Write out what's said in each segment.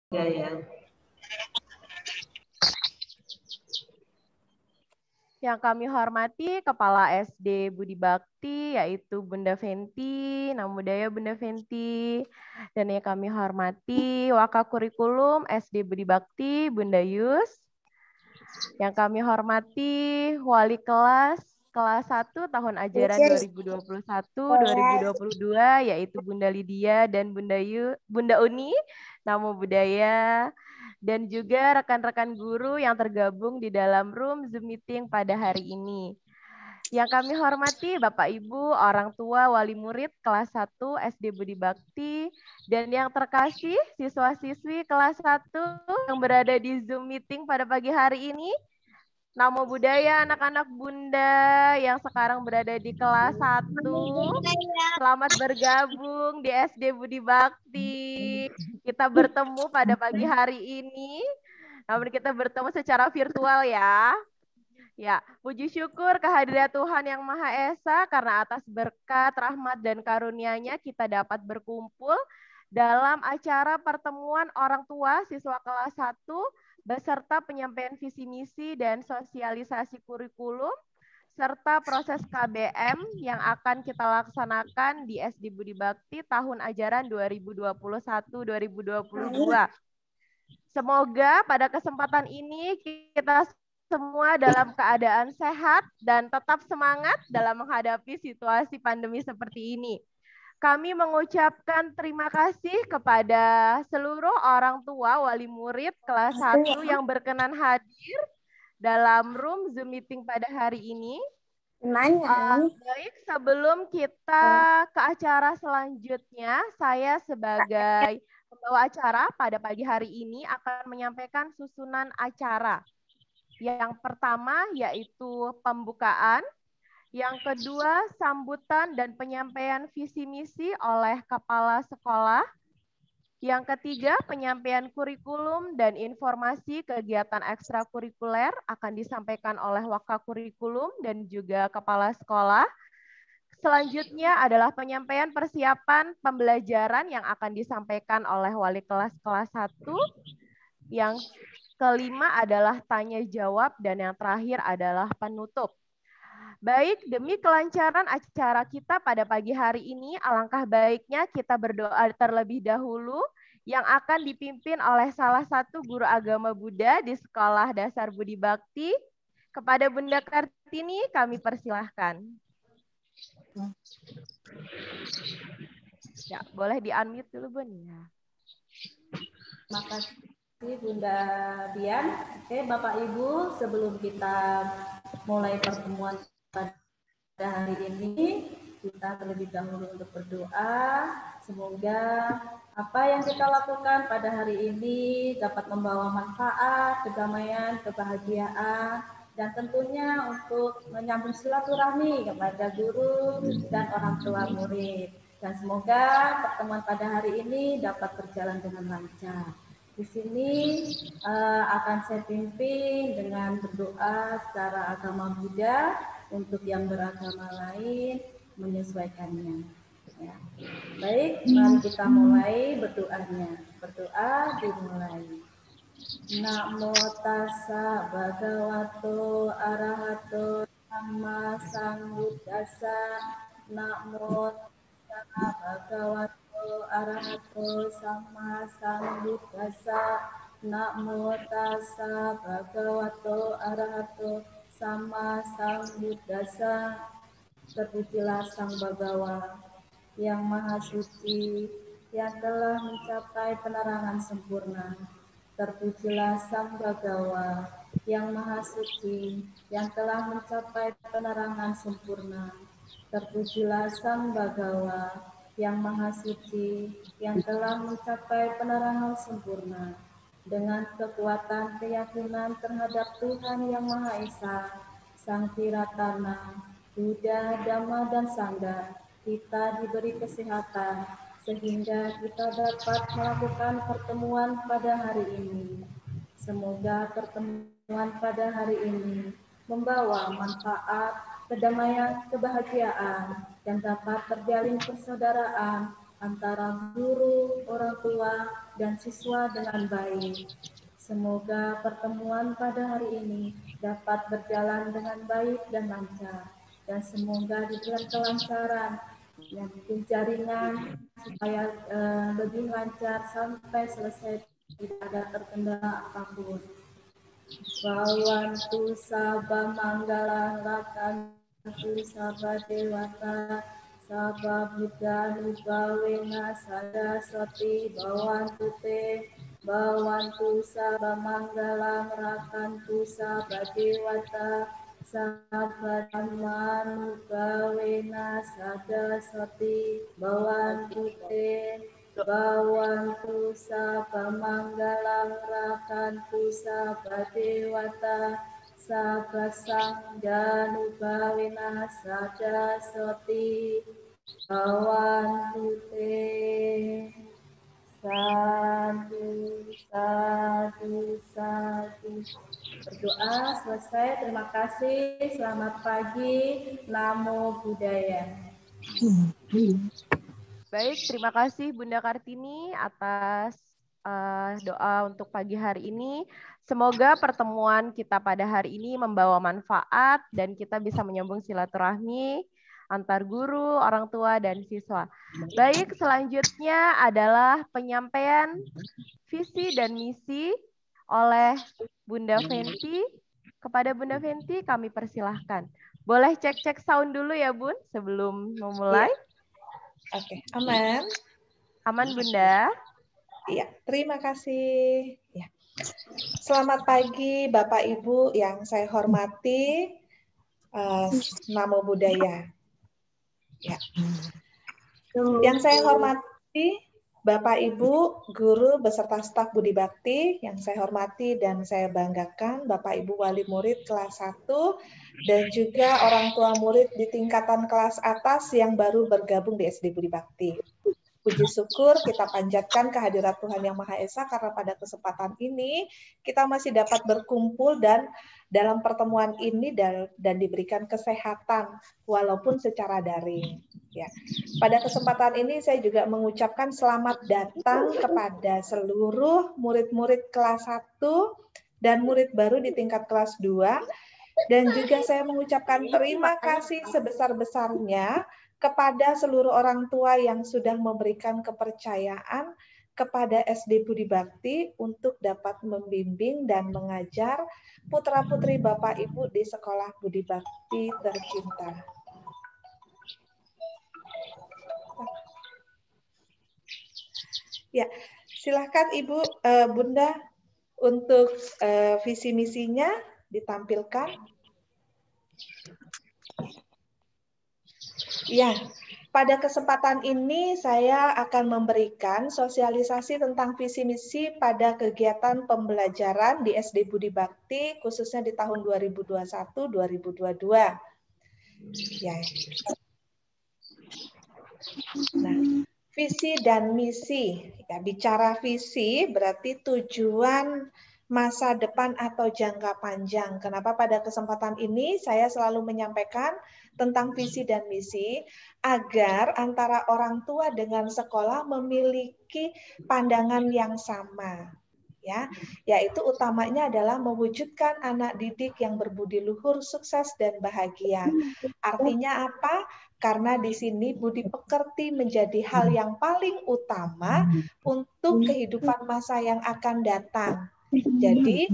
Ya. Yang kami hormati Kepala SD Budi Bakti, yaitu Bunda Venti, Nama Budaya Bunda Venti. Dan yang kami hormati Wakakurikulum SD Budi Bakti, Bunda Yus. Yang kami hormati Wali Kelas 1 tahun ajaran 2021-2022, yaitu Bunda Lydia dan Bunda Uni, Nama Budaya, dan juga rekan-rekan guru yang tergabung di dalam room Zoom meeting pada hari ini. Yang kami hormati Bapak Ibu, orang tua, wali murid kelas 1 SD Budi Bakti, dan yang terkasih siswa-siswi kelas 1 yang berada di Zoom meeting pada pagi hari ini. Namo Buddhaya anak-anak Bunda yang sekarang berada di kelas 1. Selamat bergabung di SD Budi Bakti. Kita bertemu pada pagi hari ini. Namun kita bertemu secara virtual ya. Ya, puji syukur kehadirat Tuhan Yang Maha Esa karena atas berkat, rahmat, dan karunia-Nya kita dapat berkumpul dalam acara pertemuan orang tua siswa kelas 1 beserta penyampaian visi misi dan sosialisasi kurikulum serta proses KBM yang akan kita laksanakan di SD Budi Bakti tahun ajaran 2021-2022. Semoga pada kesempatan ini kita semua dalam keadaan sehat dan tetap semangat dalam menghadapi situasi pandemi seperti ini. Kami mengucapkan terima kasih kepada seluruh orang tua wali murid kelas 1 yang berkenan hadir dalam room Zoom meeting pada hari ini. Baik, sebelum kita ke acara selanjutnya, saya sebagai pembawa acara pada pagi hari ini akan menyampaikan susunan acara. Yang pertama yaitu pembukaan, yang kedua sambutan dan penyampaian visi misi oleh kepala sekolah, yang ketiga penyampaian kurikulum dan informasi kegiatan ekstrakurikuler akan disampaikan oleh Wakakurikulum dan juga kepala sekolah. Selanjutnya adalah penyampaian persiapan pembelajaran yang akan disampaikan oleh wali kelas 1. Yang kelima adalah tanya jawab dan yang terakhir adalah penutup. Baik, demi kelancaran acara kita pada pagi hari ini, alangkah baiknya kita berdoa terlebih dahulu yang akan dipimpin oleh salah satu guru agama Buddha di Sekolah Dasar Budi Bakti. Kepada Bunda Kartini kami persilahkan. Ya, boleh di-unmute dulu, Bun. Ya. Terima kasih Bunda Dian. Oke, Bapak Ibu, sebelum kita mulai pertemuan pada hari ini, kita terlebih dahulu untuk berdoa. Semoga apa yang kita lakukan pada hari ini dapat membawa manfaat, kedamaian, kebahagiaan, dan tentunya untuk menyambung silaturahmi kepada guru dan orang tua murid. Dan semoga pertemuan pada hari ini dapat berjalan dengan lancar. Di sini akan saya pimpin dengan berdoa secara agama Buddha, untuk yang beragama lain menyesuaikannya. Ya. Baik, mari kita mulai berdoanya. Berdoa dimulai. Namo tassa bhagavato arahato sama sambuddhassa. Namo tassa bhagavato arahato sama sambuddhassa. Namo tassa bhagavato arahato sama sambuddhassa. Terpujilah Sang Bagawa yang Maha Suci, yang telah mencapai penerangan sempurna. Terpujilah Sang Bagawa yang Maha Suci, yang telah mencapai penerangan sempurna. Terpujilah Sang Bagawa yang Maha Suci, yang telah mencapai penerangan sempurna. Dengan kekuatan keyakinan terhadap Tuhan Yang Maha Esa, Sang Tiratana, Buddha, Dhamma, dan Sangha, kita diberi kesehatan sehingga kita dapat melakukan pertemuan pada hari ini. Semoga pertemuan pada hari ini membawa manfaat, kedamaian, kebahagiaan, dan dapat terjalin persaudaraan antara guru, orang tua, dan siswa dengan baik. Semoga pertemuan pada hari ini dapat berjalan dengan baik dan lancar. Dan semoga diberikan kelancaran yang bikin jaringan supaya lebih lancar sampai selesai, tidak ada terkendala apapun. Bawantu sabah manggala rakantu sabah dewata sabah buddha nubawena sada soti bawantu te bawantu sabah manggala rakantu sabah dewata sabah dhamma nubawena sada soti bawantu te bawantu sabah manggalang rakantu sabah dewata sabah sangga nubawena sada soti bawantu te. Sadu, sadu, sadu. Berdoa selesai. Terima kasih. Selamat pagi. Namo Buddhaya. Baik, terima kasih Bunda Kartini atas doa untuk pagi hari ini. Semoga pertemuan kita pada hari ini membawa manfaat dan kita bisa menyambung silaturahmi antar guru, orang tua, dan siswa. Baik, selanjutnya adalah penyampaian visi dan misi oleh Bunda Fenty. Kepada Bunda Fenty kami persilahkan. Boleh cek-cek sound dulu ya Bun sebelum memulai. Oke, aman. Aman Bunda. Iya, terima kasih. Ya. Selamat pagi Bapak Ibu yang saya hormati. Namo Buddhaya. Ya. Yang saya hormati Bapak Ibu, guru beserta staf Budi Bakti, yang saya hormati dan saya banggakan Bapak Ibu wali murid kelas 1 dan juga orang tua murid di tingkatan kelas atas yang baru bergabung di SD Budi Bakti. Puji syukur kita panjatkan kehadirat Tuhan Yang Maha Esa karena pada kesempatan ini kita masih dapat berkumpul dan dalam pertemuan ini dan diberikan kesehatan walaupun secara daring. Ya. Pada kesempatan ini saya juga mengucapkan selamat datang kepada seluruh murid-murid kelas 1 dan murid baru di tingkat kelas 2 dan juga saya mengucapkan terima kasih sebesar-besarnya kepada seluruh orang tua yang sudah memberikan kepercayaan kepada SD Budi Bakti untuk dapat membimbing dan mengajar putra-putri Bapak Ibu di Sekolah Budi Bakti tercinta. Ya, silakan Ibu Bunda untuk visi misinya ditampilkan. Ya, pada kesempatan ini saya akan memberikan sosialisasi tentang visi misi pada kegiatan pembelajaran di SD Budi Bakti khususnya di tahun 2021-2022. Ya. Nah, visi dan misi. Ya, bicara visi berarti tujuan masa depan atau jangka panjang. Kenapa pada kesempatan ini saya selalu menyampaikan tentang visi dan misi agar antara orang tua dengan sekolah memiliki pandangan yang sama, ya, yaitu utamanya adalah mewujudkan anak didik yang berbudi luhur, sukses dan bahagia. Artinya apa? Karena di sini budi pekerti menjadi hal yang paling utama untuk kehidupan masa yang akan datang. Jadi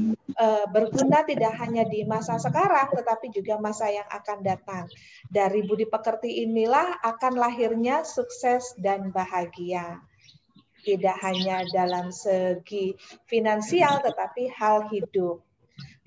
berguna tidak hanya di masa sekarang, tetapi juga masa yang akan datang. Dari budi pekerti inilah akan lahirnya sukses dan bahagia. Tidak hanya dalam segi finansial, tetapi hal hidup.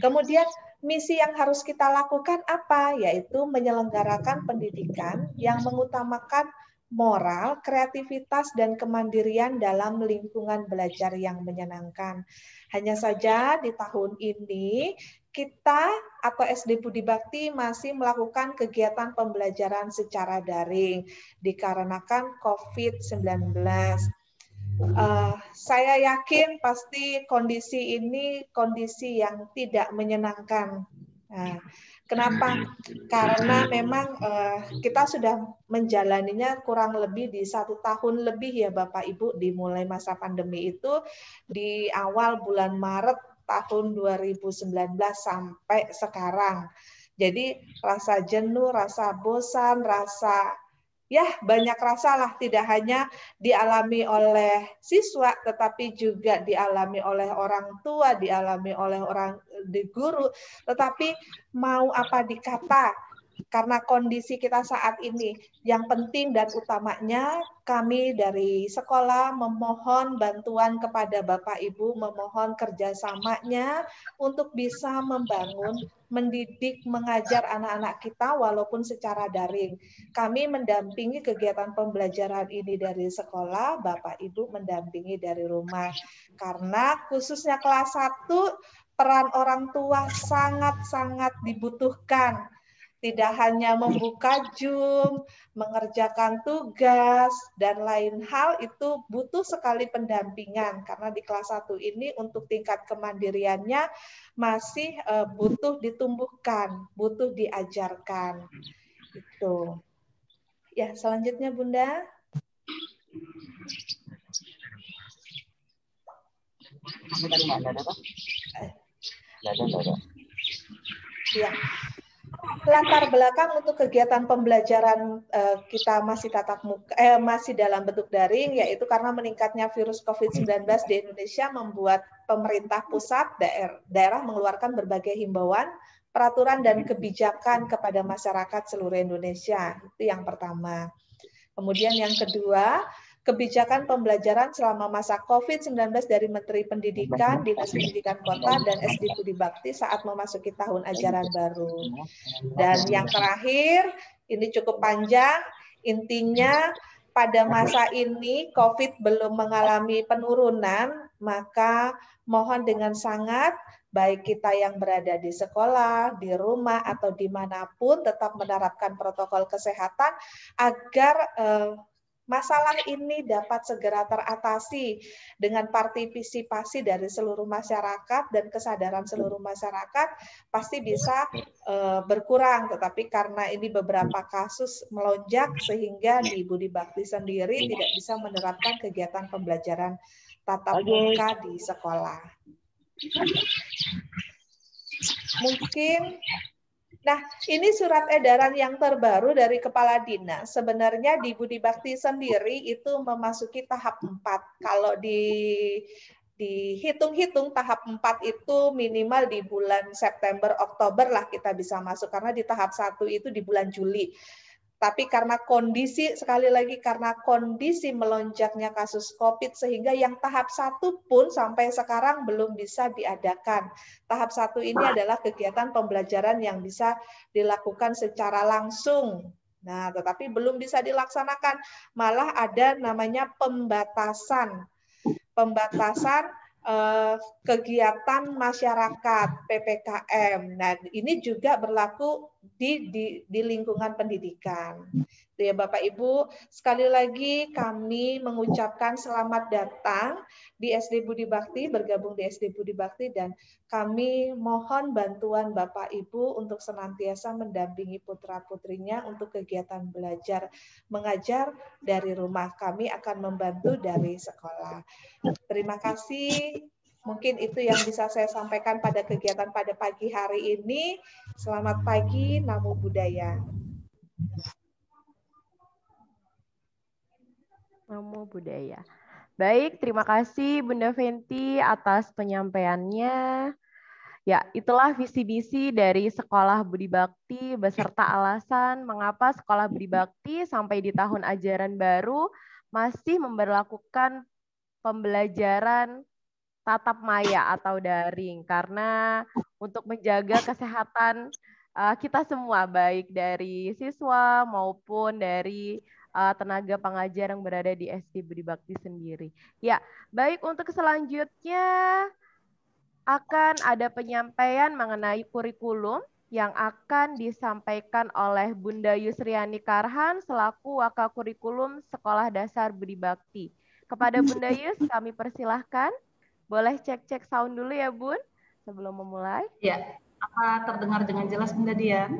Kemudian misi yang harus kita lakukan apa? Yaitu menyelenggarakan pendidikan yang mengutamakan moral, kreativitas, dan kemandirian dalam lingkungan belajar yang menyenangkan. Hanya saja di tahun ini kita atau SD Budi Bakti masih melakukan kegiatan pembelajaran secara daring dikarenakan COVID-19. Saya yakin pasti kondisi ini kondisi yang tidak menyenangkan. Nah, Kenapa? Karena memang kita sudah menjalaninya kurang lebih di 1 tahun lebih ya Bapak Ibu, dimulai masa pandemi itu di awal bulan Maret tahun 2019 sampai sekarang. Jadi rasa jenuh, rasa bosan, rasa ya banyak rasa lah, tidak hanya dialami oleh siswa tetapi juga dialami oleh orang tua, dialami oleh orang di guru, tetapi mau apa dikata karena kondisi kita saat ini, yang penting dan utamanya kami dari sekolah memohon bantuan kepada Bapak Ibu, memohon kerjasamanya untuk bisa membangun, mendidik, mengajar anak-anak kita walaupun secara daring. Kami mendampingi kegiatan pembelajaran ini dari sekolah, Bapak Ibu mendampingi dari rumah. Karena khususnya kelas 1, peran orang tua sangat-sangat dibutuhkan. Tidak hanya membuka Zoom, mengerjakan tugas, dan lain hal itu butuh sekali pendampingan. Karena di kelas 1 ini untuk tingkat kemandiriannya masih butuh ditumbuhkan, butuh diajarkan. Itu. Ya, selanjutnya Bunda. Ya. Latar belakang untuk kegiatan pembelajaran kita masih tatap muka, masih dalam bentuk daring, yaitu karena meningkatnya virus COVID-19 di Indonesia membuat pemerintah pusat, daerah mengeluarkan berbagai himbauan, peraturan dan kebijakan kepada masyarakat seluruh Indonesia. Itu yang pertama. Kemudian yang kedua, kebijakan pembelajaran selama masa COVID-19 dari Menteri Pendidikan, Dinas Pendidikan Kota, dan SD Budi Bakti saat memasuki tahun ajaran baru. Dan yang terakhir, ini cukup panjang, intinya pada masa ini COVID belum mengalami penurunan, maka mohon dengan sangat, baik kita yang berada di sekolah, di rumah, atau dimanapun tetap menerapkan protokol kesehatan agar masalah ini dapat segera teratasi dengan partisipasi dari seluruh masyarakat dan kesadaran seluruh masyarakat pasti bisa berkurang. Tetapi karena ini beberapa kasus melonjak sehingga di Budi Bakti sendiri tidak bisa menerapkan kegiatan pembelajaran tatap muka di sekolah. Mungkin nah, ini surat edaran yang terbaru dari Kepala Dinas. Sebenarnya di Budi Bakti sendiri itu memasuki tahap 4. Kalau dihitung-hitung tahap 4 itu minimal di bulan September, Oktober lah kita bisa masuk. Karena di tahap 1 itu di bulan Juli. Tapi karena kondisi, sekali lagi karena kondisi melonjaknya kasus COVID sehingga yang tahap 1 pun sampai sekarang belum bisa diadakan. Tahap 1 ini adalah kegiatan pembelajaran yang bisa dilakukan secara langsung. Nah, tetapi belum bisa dilaksanakan. Malah ada namanya pembatasan. Pembatasan kegiatan masyarakat PPKM. Nah, ini juga berlaku di lingkungan pendidikan. Itu ya Bapak Ibu, sekali lagi kami mengucapkan selamat datang di SD Budi Bakti, bergabung di SD Budi Bakti, dan kami mohon bantuan Bapak Ibu untuk senantiasa mendampingi putra-putrinya untuk kegiatan belajar mengajar dari rumah. Kami akan membantu dari sekolah. Terima kasih. Mungkin itu yang bisa saya sampaikan pada kegiatan pada pagi hari ini. Selamat pagi, Namo Buddhaya. Namo Buddhaya. Baik, terima kasih Bunda Fenty atas penyampaiannya. Ya, itulah visi misi dari Sekolah Budi Bakti beserta alasan mengapa Sekolah Budi Bakti sampai di tahun ajaran baru masih memberlakukan pembelajaran tatap maya atau daring, karena untuk menjaga kesehatan kita semua, baik dari siswa maupun dari tenaga pengajar yang berada di SD Budi Bakti sendiri. Ya, baik, untuk selanjutnya akan ada penyampaian mengenai kurikulum yang akan disampaikan oleh Bunda Yusriani Karhan selaku Wakakurikulum Sekolah Dasar Budi Bakti. Kepada Bunda Yus, kami persilahkan. Boleh cek-cek sound dulu ya, Bun, sebelum memulai. Ya, Apa terdengar dengan jelas, Bunda Dian?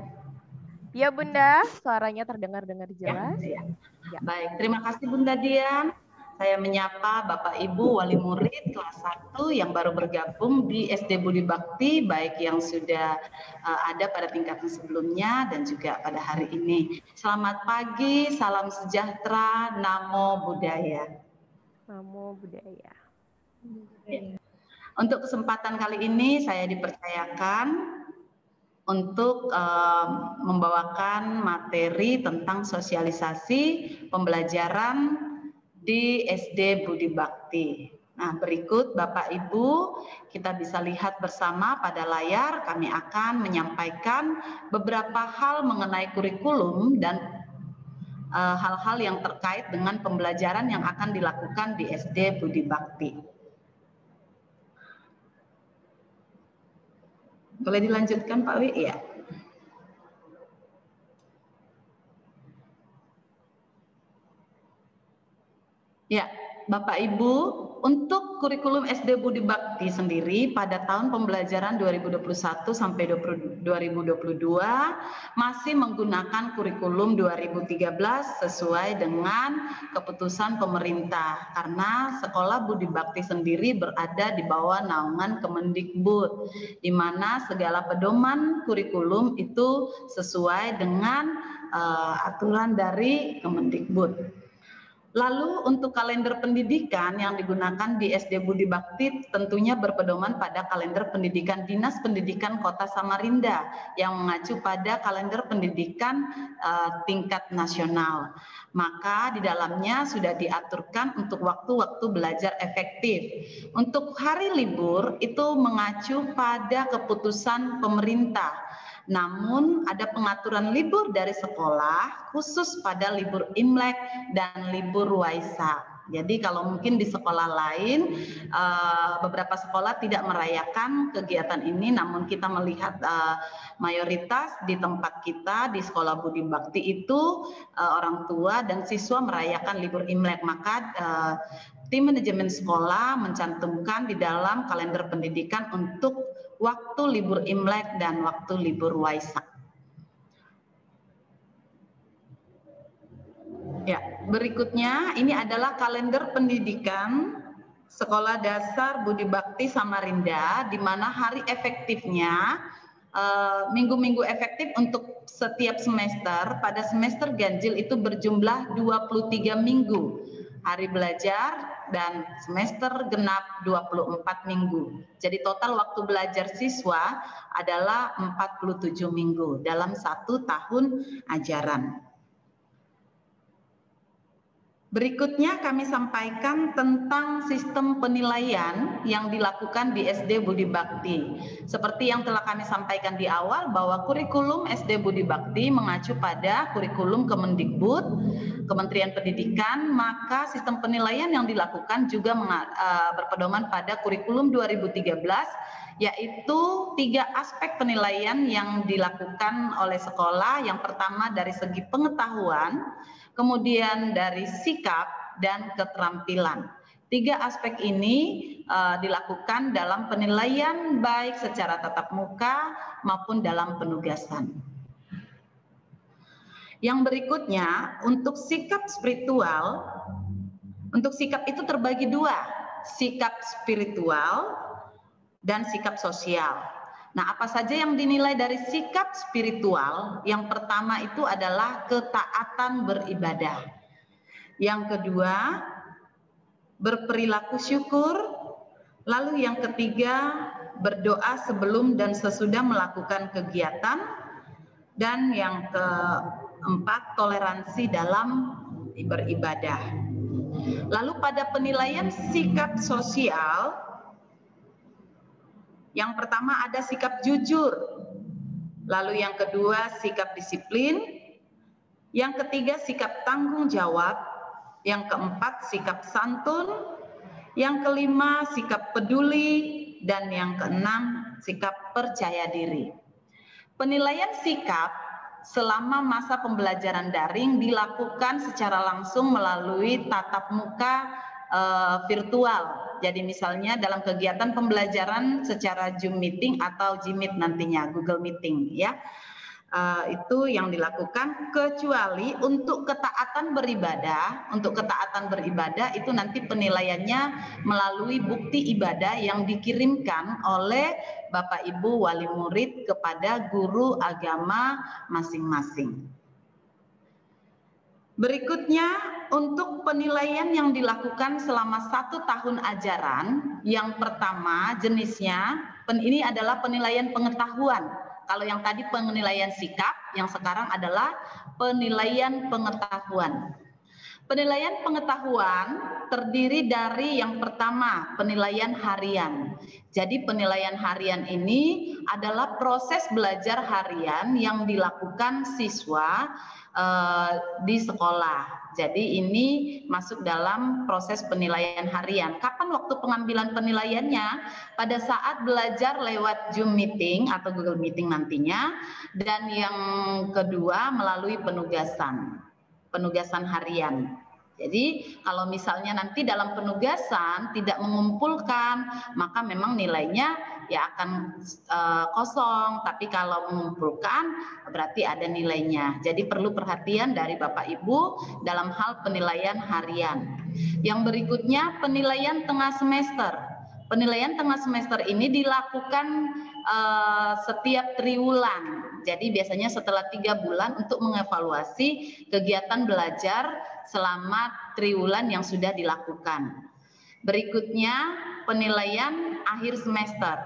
Ya Bunda, suaranya terdengar jelas. Ya. Baik, terima kasih Bunda Dian. Saya menyapa Bapak Ibu wali murid kelas 1 yang baru bergabung di SD Budi Bakti, baik yang sudah ada pada tingkatan sebelumnya dan juga pada hari ini. Selamat pagi, salam sejahtera, namo buddhaya. Namo buddhaya. Untuk kesempatan kali ini saya dipercayakan untuk membawakan materi tentang sosialisasi pembelajaran di SD Budi Bakti. Nah, berikut Bapak Ibu kita bisa lihat bersama pada layar, kami akan menyampaikan beberapa hal mengenai kurikulum dan hal-hal yang terkait dengan pembelajaran yang akan dilakukan di SD Budi Bakti. Boleh dilanjutkan Pak Wi? Iya. Ya, Bapak Ibu, untuk kurikulum SD Budi Bakti sendiri pada tahun pembelajaran 2021 sampai 2022 masih menggunakan kurikulum 2013 sesuai dengan keputusan pemerintah karena sekolah Budi Bakti sendiri berada di bawah naungan Kemendikbud, di mana segala pedoman kurikulum itu sesuai dengan aturan dari Kemendikbud. Lalu untuk kalender pendidikan yang digunakan di SD Budi Bakti tentunya berpedoman pada kalender pendidikan Dinas Pendidikan Kota Samarinda yang mengacu pada kalender pendidikan tingkat nasional. Maka di dalamnya sudah diaturkan untuk waktu-waktu belajar efektif. Untuk hari libur itu mengacu pada keputusan pemerintah. Namun ada pengaturan libur dari sekolah khusus pada libur Imlek dan libur Waisak. Jadi kalau mungkin di sekolah lain beberapa sekolah tidak merayakan kegiatan ini, namun kita melihat mayoritas di tempat kita di sekolah Budi Bakti itu orang tua dan siswa merayakan libur Imlek. Maka tim manajemen sekolah mencantumkan di dalam kalender pendidikan untuk waktu libur Imlek dan waktu libur Waisak. Ya, berikutnya ini adalah kalender pendidikan Sekolah Dasar Budi Bakti Samarinda, di mana hari efektifnya minggu-minggu efektif untuk setiap semester. Pada semester ganjil itu berjumlah 23 minggu hari belajar dan semester genap 24 minggu. Jadi total waktu belajar siswa adalah 47 minggu dalam 1 tahun ajaran. Berikutnya kami sampaikan tentang sistem penilaian yang dilakukan di SD Budi Bakti. Seperti yang telah kami sampaikan di awal bahwa kurikulum SD Budi Bakti mengacu pada kurikulum Kemendikbud, Kementerian Pendidikan, maka sistem penilaian yang dilakukan juga berpedoman pada kurikulum 2013, yaitu 3 aspek penilaian yang dilakukan oleh sekolah. Yang pertama dari segi pengetahuan, kemudian dari sikap dan keterampilan. 3 aspek ini dilakukan dalam penilaian baik secara tatap muka maupun dalam penugasan. Yang berikutnya, untuk sikap spiritual, untuk sikap itu terbagi 2, sikap spiritual dan sikap sosial. Nah, apa saja yang dinilai dari sikap spiritual? Yang pertama itu adalah ketaatan beribadah. Yang kedua, berperilaku syukur. Lalu yang ketiga, berdoa sebelum dan sesudah melakukan kegiatan. Dan yang keempat, toleransi dalam beribadah. Lalu pada penilaian sikap sosial, yang pertama ada sikap jujur, lalu yang kedua sikap disiplin, yang ketiga sikap tanggung jawab, yang keempat sikap santun, yang kelima sikap peduli, dan yang keenam sikap percaya diri. Penilaian sikap selama masa pembelajaran daring dilakukan secara langsung melalui tatap muka virtual. Jadi misalnya dalam kegiatan pembelajaran secara Zoom meeting atau Gmeet nantinya, Google Meeting ya. Itu yang dilakukan, kecuali untuk ketaatan beribadah. Untuk ketaatan beribadah itu nanti penilaiannya melalui bukti ibadah yang dikirimkan oleh Bapak Ibu wali murid kepada guru agama masing-masing. Berikutnya, untuk penilaian yang dilakukan selama 1 tahun ajaran, yang pertama jenisnya, ini adalah penilaian pengetahuan. Kalau yang tadi penilaian sikap, yang sekarang adalah penilaian pengetahuan. Penilaian pengetahuan terdiri dari yang pertama, penilaian harian. Jadi penilaian harian ini adalah proses belajar harian yang dilakukan siswa di sekolah. Jadi ini masuk dalam proses penilaian harian. Kapan waktu pengambilan penilaiannya? Pada saat belajar lewat Zoom meeting atau Google Meeting nantinya. Dan yang kedua melalui penugasan harian. Jadi kalau misalnya nanti dalam penugasan tidak mengumpulkan, maka memang nilainya ya akan kosong. Tapi kalau mengumpulkan berarti ada nilainya. Jadi perlu perhatian dari Bapak Ibu dalam hal penilaian harian. Yang berikutnya penilaian tengah semester. Penilaian tengah semester ini dilakukan setiap triwulan. Jadi biasanya setelah 3 bulan untuk mengevaluasi kegiatan belajar selama triwulan yang sudah dilakukan. Berikutnya penilaian akhir semester.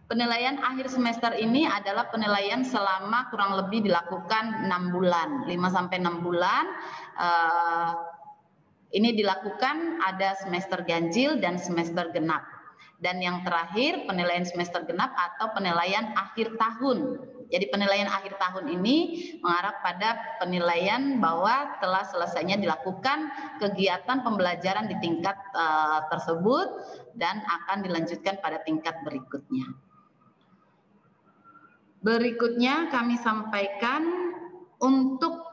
Penilaian akhir semester ini adalah penilaian selama kurang lebih dilakukan 6 bulan, 5-6 bulan. Ini dilakukan ada semester ganjil dan semester genap. Dan yang terakhir penilaian semester genap atau penilaian akhir tahun. Jadi penilaian akhir tahun ini mengarah pada penilaian bahwa telah selesainya dilakukan kegiatan pembelajaran di tingkat tersebut dan akan dilanjutkan pada tingkat berikutnya. Berikutnya kami sampaikan untuk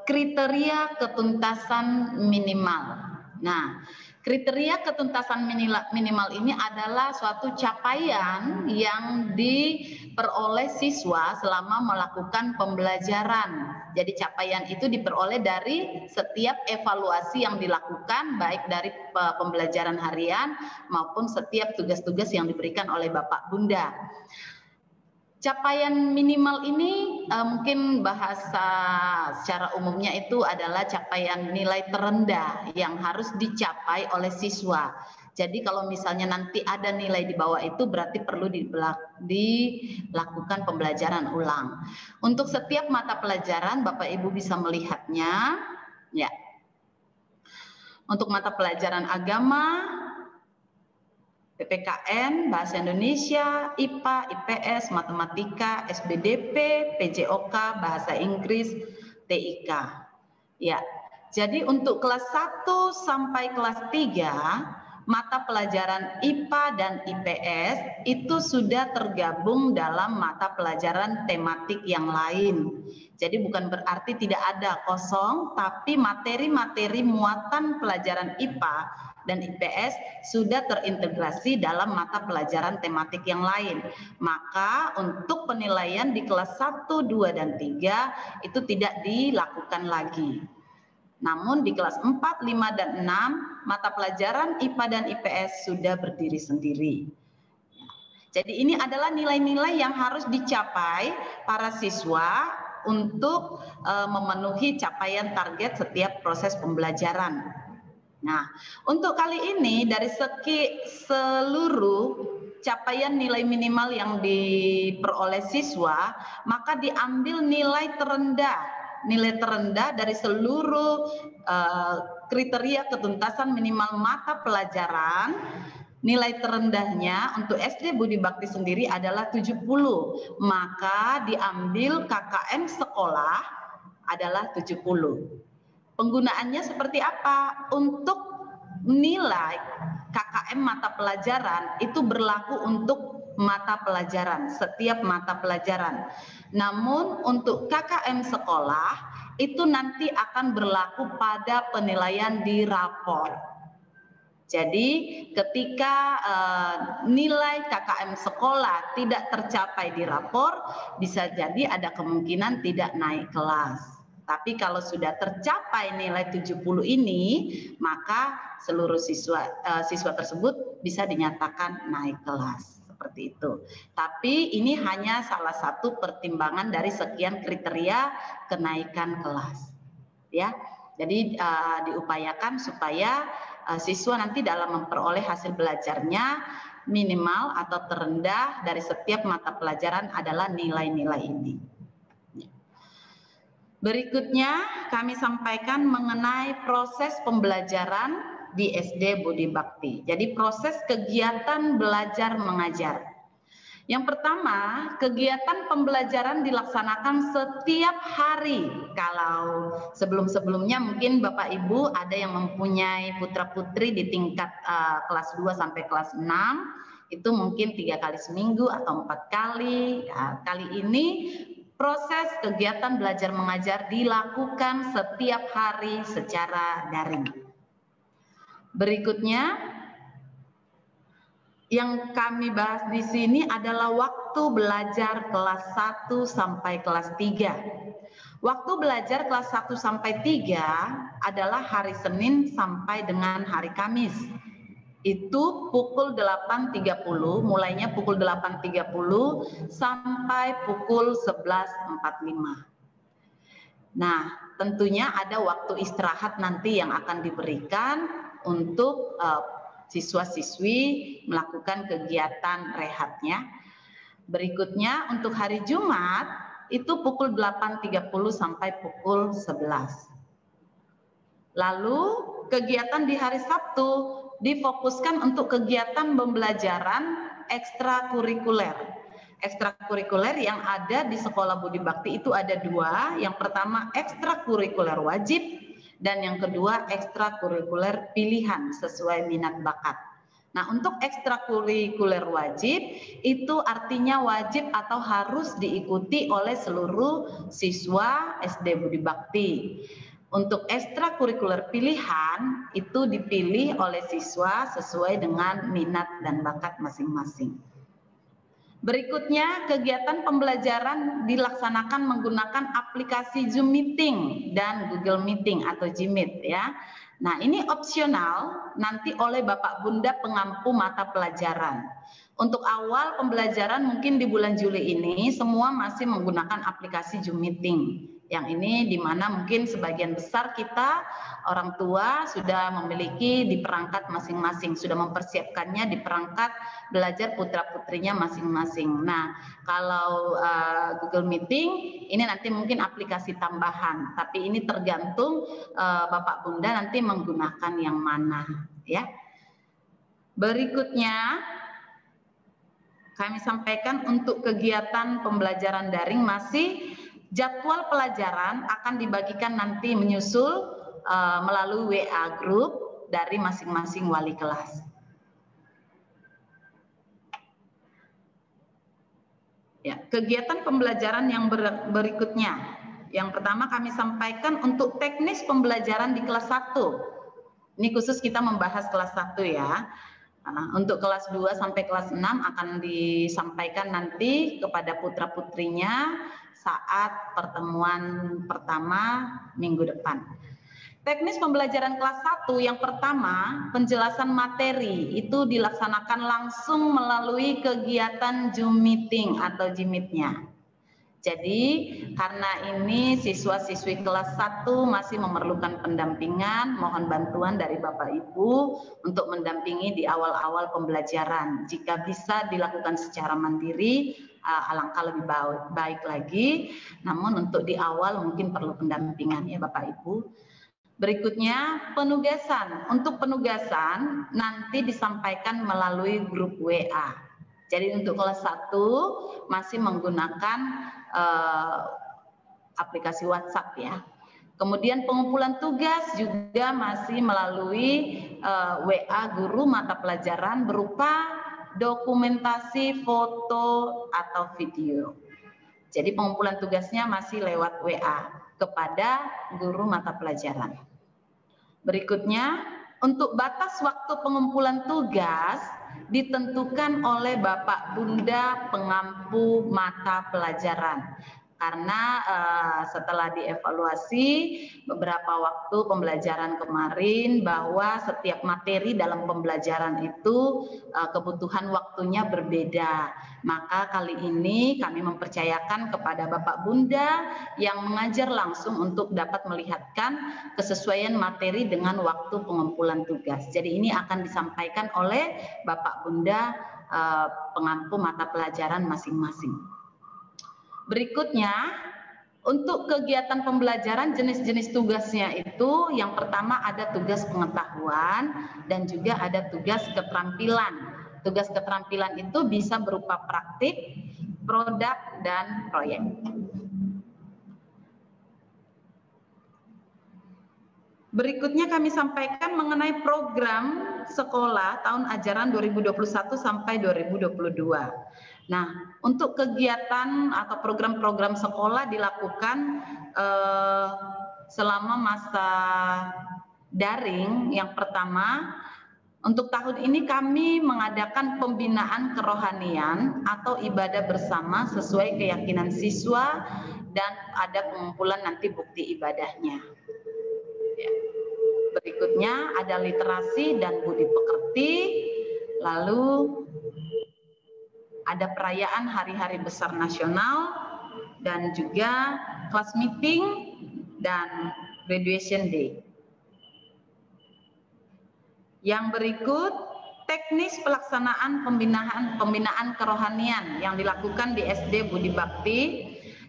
kriteria ketuntasan minimal. Nah, kriteria ketuntasan minimal ini adalah suatu capaian yang diperoleh siswa selama melakukan pembelajaran. Jadi capaian itu diperoleh dari setiap evaluasi yang dilakukan, baik dari pembelajaran harian maupun setiap tugas-tugas yang diberikan oleh Bapak Bunda. Capaian minimal ini mungkin bahasa secara umumnya itu adalah capaian nilai terendah yang harus dicapai oleh siswa. Jadi kalau misalnya nanti ada nilai di bawah itu berarti perlu dilakukan pembelajaran ulang. Untuk setiap mata pelajaran Bapak Ibu bisa melihatnya. Ya. Untuk mata pelajaran agama, PPKN, Bahasa Indonesia, IPA, IPS, Matematika, SBDP, PJOK, Bahasa Inggris, TIK. Ya. Jadi untuk kelas 1 sampai kelas 3, mata pelajaran IPA dan IPS itu sudah tergabung dalam mata pelajaran tematik yang lain. Jadi bukan berarti tidak ada kosong, tapi materi-materi muatan pelajaran IPA dan IPS sudah terintegrasi dalam mata pelajaran tematik yang lain. Maka untuk penilaian di kelas 1, 2, dan 3 itu tidak dilakukan lagi. Namun di kelas 4, 5, dan 6 mata pelajaran IPA dan IPS sudah berdiri sendiri. Jadi ini adalah nilai-nilai yang harus dicapai para siswa untuk memenuhi capaian target setiap proses pembelajaran. Nah, untuk kali ini dari seluruh capaian nilai minimal yang diperoleh siswa, maka diambil nilai terendah dari seluruh kriteria ketuntasan minimal mata pelajaran. Nilai terendahnya untuk SD Budi Bakti sendiri adalah 70, maka diambil KKM sekolah adalah 70. Penggunaannya seperti apa? Untuk nilai KKM mata pelajaran itu berlaku untuk mata pelajaran, setiap mata pelajaran. Namun untuk KKM sekolah itu nanti akan berlaku pada penilaian di rapor. Jadi ketika nilai KKM sekolah tidak tercapai di rapor, bisa jadi ada kemungkinan tidak naik kelas. Tapi kalau sudah tercapai nilai 70 ini, maka seluruh siswa tersebut bisa dinyatakan naik kelas. Seperti itu. Tapi ini hanya salah satu pertimbangan dari sekian kriteria kenaikan kelas. Ya. Jadi diupayakan supaya siswa nanti dalam memperoleh hasil belajarnya minimal atau terendah dari setiap mata pelajaran adalah nilai-nilai ini. Berikutnya kami sampaikan mengenai proses pembelajaran di SD Budi Bakti. Jadi proses kegiatan belajar mengajar. Yang pertama, kegiatan pembelajaran dilaksanakan setiap hari. Kalau sebelum-sebelumnya mungkin Bapak Ibu ada yang mempunyai putra-putri di tingkat kelas 2 sampai kelas 6, itu mungkin 3 kali seminggu atau 4 kali. Nah, kali ini proses kegiatan belajar mengajar dilakukan setiap hari secara daring. Berikutnya, yang kami bahas di sini adalah waktu belajar kelas 1 sampai kelas 3. Waktu belajar kelas 1 sampai 3 adalah hari Senin sampai dengan hari Kamis. Itu pukul 8.30, mulainya pukul 8.30 sampai pukul 11.45. Nah, tentunya ada waktu istirahat nanti yang akan diberikan untuk siswa-siswi melakukan kegiatan rehatnya. Berikutnya untuk hari Jumat itu pukul 8.30 sampai pukul 11. Lalu kegiatan di hari Sabtu difokuskan untuk kegiatan pembelajaran ekstrakurikuler. Ekstrakurikuler yang ada di Sekolah Budi Bakti itu ada 2. Yang pertama ekstrakurikuler wajib dan yang kedua ekstrakurikuler pilihan sesuai minat bakat. Nah, untuk ekstrakurikuler wajib itu artinya wajib atau harus diikuti oleh seluruh siswa SD Budi Bakti. Untuk ekstrakurikuler pilihan itu dipilih oleh siswa sesuai dengan minat dan bakat masing-masing. Berikutnya, kegiatan pembelajaran dilaksanakan menggunakan aplikasi Zoom Meeting dan Google Meeting atau Jmeet ya. Nah, ini opsional nanti oleh Bapak Bunda pengampu mata pelajaran. Untuk awal pembelajaran mungkin di bulan Juli ini semua masih menggunakan aplikasi Zoom Meeting. Yang ini di mana mungkin sebagian besar kita orang tua sudah memiliki di perangkat masing-masing, sudah mempersiapkannya di perangkat belajar putra-putrinya masing-masing. Nah, kalau Google Meeting ini nanti mungkin aplikasi tambahan, tapi ini tergantung Bapak Bunda nanti menggunakan yang mana, ya. Berikutnya kami sampaikan untuk kegiatan pembelajaran daring masih jadwal pelajaran akan dibagikan nanti menyusul melalui WA group dari masing-masing wali kelas. Ya, kegiatan pembelajaran yang berikutnya. Yang pertama kami sampaikan untuk teknis pembelajaran di kelas 1. Ini khusus kita membahas kelas 1 ya. Untuk kelas 2 sampai kelas 6 akan disampaikan nanti kepada putra-putrinya saat pertemuan pertama minggu depan. Teknis pembelajaran kelas 1 yang pertama, penjelasan materi itu dilaksanakan langsung melalui kegiatan Zoom Meeting atau Jmeet-nya. Jadi karena ini siswa-siswi kelas 1 masih memerlukan pendampingan, mohon bantuan dari Bapak Ibu untuk mendampingi di awal-awal pembelajaran. Jika bisa dilakukan secara mandiri, alangkah lebih baik lagi. Namun untuk di awal mungkin perlu pendampingan ya Bapak Ibu. Berikutnya penugasan. Untuk penugasan nanti disampaikan melalui grup WA. Jadi untuk kelas 1 masih menggunakan aplikasi WhatsApp ya. Kemudian pengumpulan tugas juga masih melalui WA guru mata pelajaran berupa dokumentasi foto atau video. Jadi pengumpulan tugasnya masih lewat WA. kepada guru mata pelajaran. Berikutnya, untuk batas waktu pengumpulan tugas ditentukan oleh Bapak Bunda pengampu mata pelajaran. Karena setelah dievaluasi beberapa waktu pembelajaran kemarin bahwa setiap materi dalam pembelajaran itu kebutuhan waktunya berbeda. Maka kali ini kami mempercayakan kepada Bapak Bunda yang mengajar langsung untuk dapat melihatkan kesesuaian materi dengan waktu pengumpulan tugas. Jadi ini akan disampaikan oleh Bapak Bunda pengampu mata pelajaran masing-masing. Berikutnya, untuk kegiatan pembelajaran jenis-jenis tugasnya itu yang pertama ada tugas pengetahuan dan juga ada tugas keterampilan. Tugas keterampilan itu bisa berupa praktik, produk, dan proyek. Berikutnya kami sampaikan mengenai program sekolah tahun ajaran 2021 sampai 2022. Nah, untuk kegiatan atau program-program sekolah dilakukan selama masa daring. Yang pertama, untuk tahun ini kami mengadakan pembinaan kerohanian atau ibadah bersama sesuai keyakinan siswa dan ada pengumpulan nanti bukti ibadahnya. Ya. Berikutnya ada literasi dan budi pekerti, lalu ada perayaan hari-hari besar nasional dan juga class meeting dan graduation day. Yang berikut teknis pelaksanaan pembinaan kerohanian yang dilakukan di SD Budi Bakti,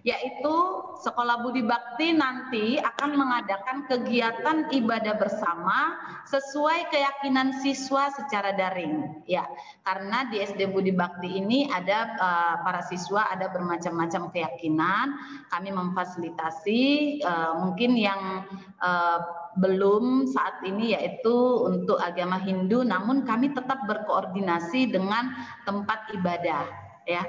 yaitu Sekolah Budi Bakti nanti akan mengadakan kegiatan ibadah bersama sesuai keyakinan siswa secara daring. Ya, karena di SD Budi Bakti ini ada para siswa ada bermacam-macam keyakinan. Kami memfasilitasi mungkin yang belum saat ini yaitu untuk agama Hindu, namun kami tetap berkoordinasi dengan tempat ibadah. Ya,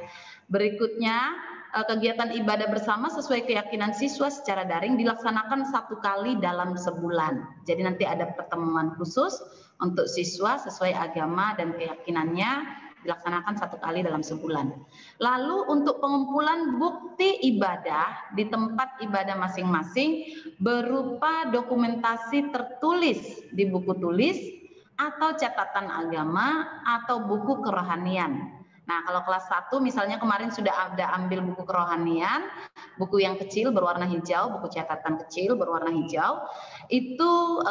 berikutnya kegiatan ibadah bersama sesuai keyakinan siswa secara daring dilaksanakan 1 kali dalam sebulan. Jadi nanti ada pertemuan khusus untuk siswa sesuai agama dan keyakinannya dilaksanakan 1 kali dalam sebulan. Lalu untuk pengumpulan bukti ibadah di tempat ibadah masing-masing berupa dokumentasi tertulis di buku tulis atau catatan agama atau buku kerohanian. Nah, kalau kelas 1 misalnya kemarin sudah ada ambil buku kerohanian, buku yang kecil berwarna hijau, buku catatan kecil berwarna hijau, itu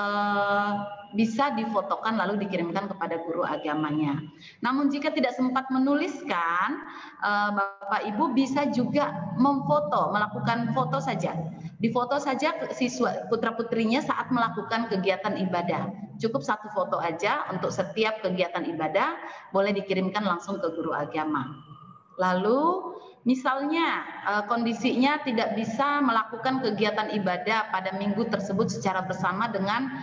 bisa difotokan lalu dikirimkan kepada guru agamanya. Namun jika tidak sempat menuliskan, Bapak Ibu bisa juga memfoto, melakukan foto saja. Difoto saja siswa putra-putrinya saat melakukan kegiatan ibadah. Cukup 1 foto aja untuk setiap kegiatan ibadah, boleh dikirimkan langsung ke guru agama. Lalu misalnya kondisinya tidak bisa melakukan kegiatan ibadah pada minggu tersebut secara bersama dengan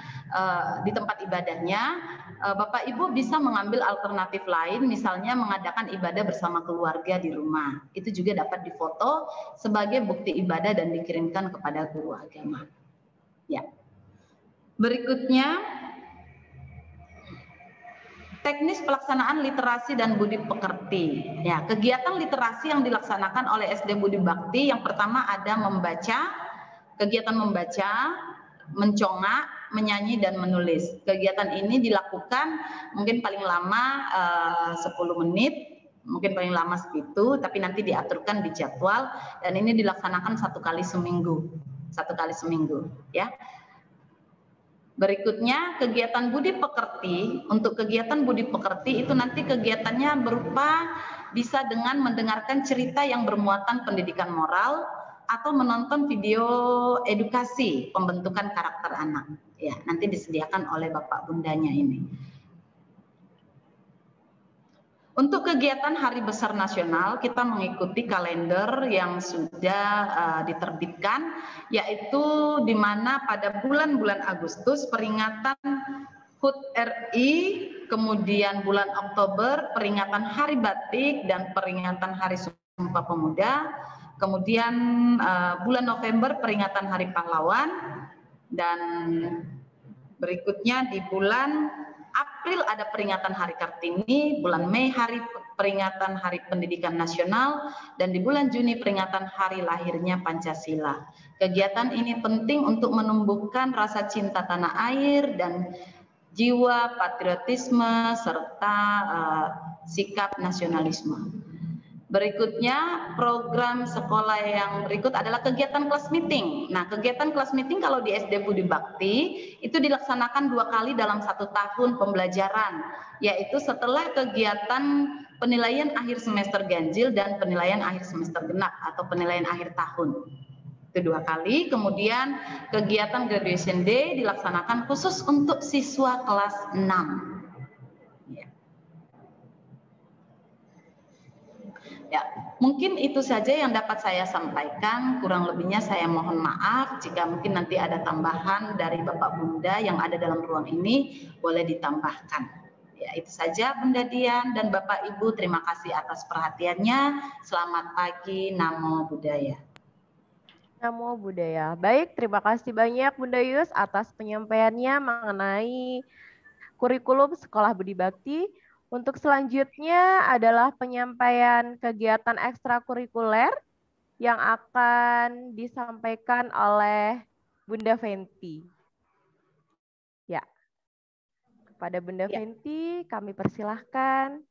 di tempat ibadahnya, Bapak Ibu bisa mengambil alternatif lain, misalnya mengadakan ibadah bersama keluarga di rumah. Itu juga dapat difoto sebagai bukti ibadah dan dikirimkan kepada guru agama. Ya. Berikutnya, teknis pelaksanaan literasi dan budi pekerti. Ya, kegiatan literasi yang dilaksanakan oleh SD Budi Bakti yang pertama ada membaca, kegiatan membaca, mencongak, menyanyi dan menulis. Kegiatan ini dilakukan mungkin paling lama 10 menit, mungkin paling lama segitu, tapi nanti diaturkan di jadwal dan ini dilaksanakan 1 kali seminggu. 1 kali seminggu, ya. Berikutnya kegiatan budi pekerti. Untuk kegiatan budi pekerti itu nanti kegiatannya berupa bisa dengan mendengarkan cerita yang bermuatan pendidikan moral atau menonton video edukasi pembentukan karakter anak. Ya, nanti disediakan oleh Bapak Bundanya ini. Untuk kegiatan Hari Besar Nasional, kita mengikuti kalender yang sudah diterbitkan, yaitu di mana pada bulan-bulan Agustus peringatan HUT RI, kemudian bulan Oktober peringatan Hari Batik dan peringatan Hari Sumpah Pemuda, Kemudian bulan November peringatan Hari Pahlawan, dan berikutnya di bulan April ada peringatan Hari Kartini, bulan Mei peringatan Hari Pendidikan Nasional, dan di bulan Juni peringatan hari lahirnya Pancasila. Kegiatan ini penting untuk menumbuhkan rasa cinta tanah air dan jiwa patriotisme serta sikap nasionalisme. Berikutnya, program sekolah yang berikut adalah kegiatan kelas meeting. Nah, kegiatan kelas meeting kalau di SD Budi Bakti itu dilaksanakan 2 kali dalam 1 tahun pembelajaran, yaitu setelah kegiatan penilaian akhir semester ganjil dan penilaian akhir semester genap atau penilaian akhir tahun. Itu 2 kali. Kemudian kegiatan graduation day dilaksanakan khusus untuk siswa kelas 6. Ya, mungkin itu saja yang dapat saya sampaikan. Kurang lebihnya saya mohon maaf jika mungkin nanti ada tambahan dari Bapak Bunda yang ada dalam ruang ini, boleh ditambahkan. Ya, itu saja Bunda Dian dan Bapak Ibu, terima kasih atas perhatiannya. Selamat pagi, Namo Buddhaya. Namo Buddhaya. Baik, terima kasih banyak Bunda Yus atas penyampaiannya mengenai kurikulum Sekolah Budi Bakti. Untuk selanjutnya adalah penyampaian kegiatan ekstrakurikuler yang akan disampaikan oleh Bunda Fenty. Ya, kepada Bunda Fenty kami persilahkan.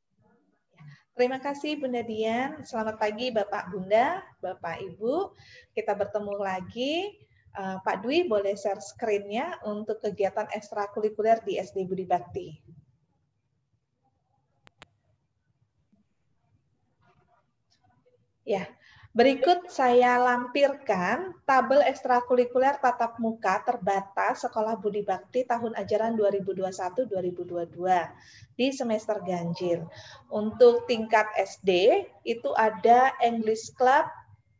Terima kasih Bunda Dian. Selamat pagi Bapak Bunda, Bapak Ibu. Kita bertemu lagi. Pak Dwi boleh share screen-nya untuk kegiatan ekstrakurikuler di SD Budi Bakti. Ya, berikut saya lampirkan tabel ekstrakurikuler tatap muka terbatas Sekolah Budi Bakti tahun ajaran 2021-2022 di semester ganjil. Untuk tingkat SD itu ada English Club,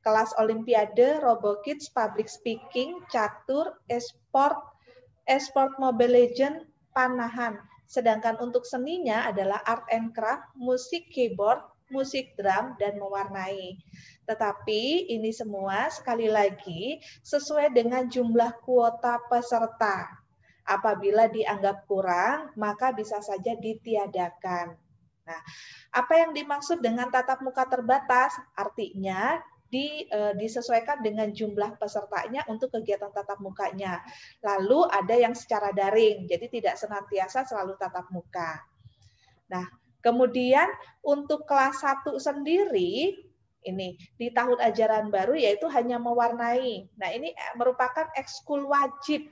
kelas Olimpiade, Robokids, Public Speaking, Catur, Esport Mobile Legends, Panahan. Sedangkan untuk seninya adalah Art and Craft, musik keyboard, musik drum, dan mewarnai. Tetapi ini semua sekali lagi sesuai dengan jumlah kuota peserta. Apabila dianggap kurang, maka bisa saja ditiadakan. Nah, apa yang dimaksud dengan tatap muka terbatas? Artinya disesuaikan dengan jumlah pesertanya untuk kegiatan tatap mukanya. Lalu ada yang secara daring, jadi tidak senantiasa selalu tatap muka. Nah, kemudian untuk kelas 1 sendiri, ini di tahun ajaran baru yaitu hanya mewarnai. Nah, ini merupakan ekskul wajib.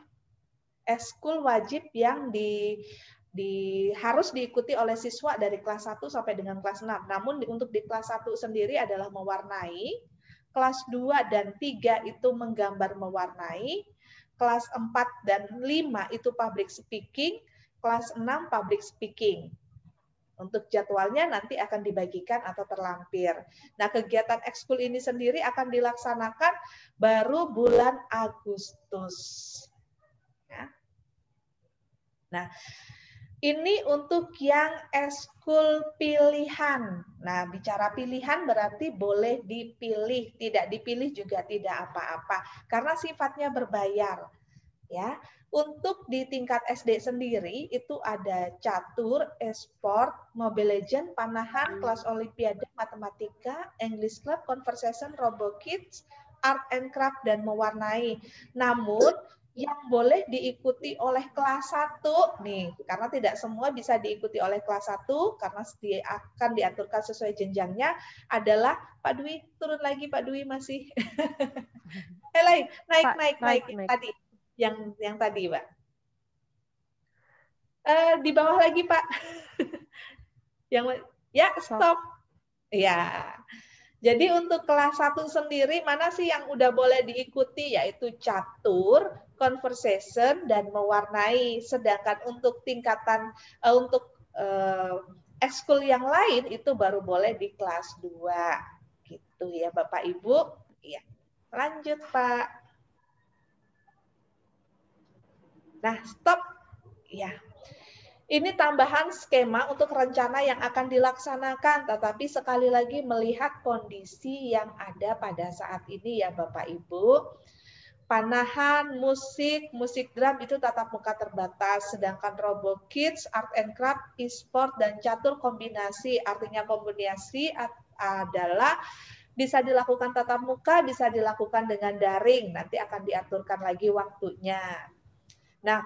Ekskul wajib yang harus diikuti oleh siswa dari kelas 1 sampai dengan kelas 6. Namun untuk di kelas 1 sendiri adalah mewarnai, kelas 2 dan 3 itu menggambar mewarnai, kelas 4 dan 5 itu public speaking, kelas 6 public speaking. Untuk jadwalnya nanti akan dibagikan atau terlampir. Nah, kegiatan ekskul ini sendiri akan dilaksanakan baru bulan Agustus. Ya. Nah, ini untuk yang ekskul pilihan. Nah, bicara pilihan berarti boleh dipilih, tidak dipilih juga tidak apa-apa karena sifatnya berbayar. Ya, untuk di tingkat SD sendiri itu ada catur, esport, Mobile Legends, Panahan, kelas Olimpiade, Matematika, English Club, Conversation, Robokids, Art and Craft, dan mewarnai. Namun yang boleh diikuti oleh kelas 1 nih, karena tidak semua bisa diikuti oleh kelas 1 karena akan diaturkan sesuai jenjangnya adalah Pak Dwi, turun lagi Pak Dwi masih. naik tadi. Yang tadi, Pak. Di bawah lagi, Pak. Stop. Ya. Jadi untuk kelas 1 sendiri mana sih yang udah boleh diikuti, yaitu catur, conversation, dan mewarnai. Sedangkan untuk tingkatan ekskul yang lain itu baru boleh di kelas 2. Gitu ya Bapak Ibu. Ya. Lanjut Pak. Nah, stop. Ya. Ini tambahan skema untuk rencana yang akan dilaksanakan, tetapi sekali lagi melihat kondisi yang ada pada saat ini ya Bapak Ibu. Panahan, musik drum itu tatap muka terbatas, sedangkan Robo Kids, Art and Craft, e-sport, dan catur kombinasi. Artinya kombinasi adalah bisa dilakukan tatap muka, bisa dilakukan dengan daring, nanti akan diaturkan lagi waktunya. Nah,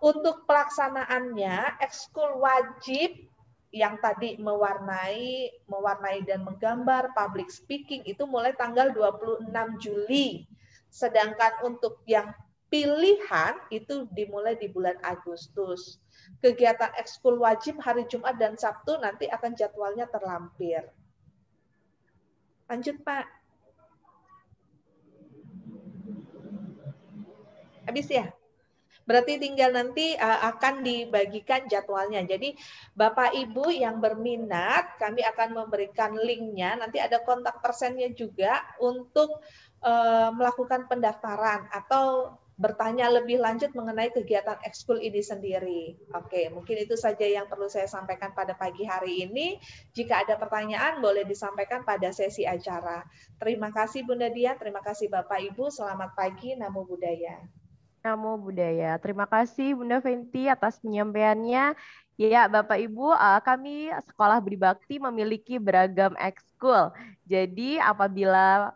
untuk pelaksanaannya, ekskul wajib yang tadi mewarnai dan menggambar, public speaking itu mulai tanggal 26 Juli. Sedangkan untuk yang pilihan itu dimulai di bulan Agustus. Kegiatan ekskul wajib hari Jumat dan Sabtu nanti akan jadwalnya terlampir. Lanjut, Pak. Habis ya? Berarti tinggal nanti akan dibagikan jadwalnya. Jadi Bapak Ibu yang berminat, kami akan memberikan linknya. Nanti ada kontak personnya juga untuk melakukan pendaftaran atau bertanya lebih lanjut mengenai kegiatan ekskul ini sendiri. Oke, mungkin itu saja yang perlu saya sampaikan pada pagi hari ini. Jika ada pertanyaan boleh disampaikan pada sesi acara. Terima kasih Bunda Dian, terima kasih Bapak Ibu. Selamat pagi, Namo Buddhaya. Namo Buddhaya. Terima kasih Bunda Fenty atas penyampaiannya. Ya, Bapak Ibu, kami Sekolah Budi Bakti memiliki beragam ekskul. Jadi apabila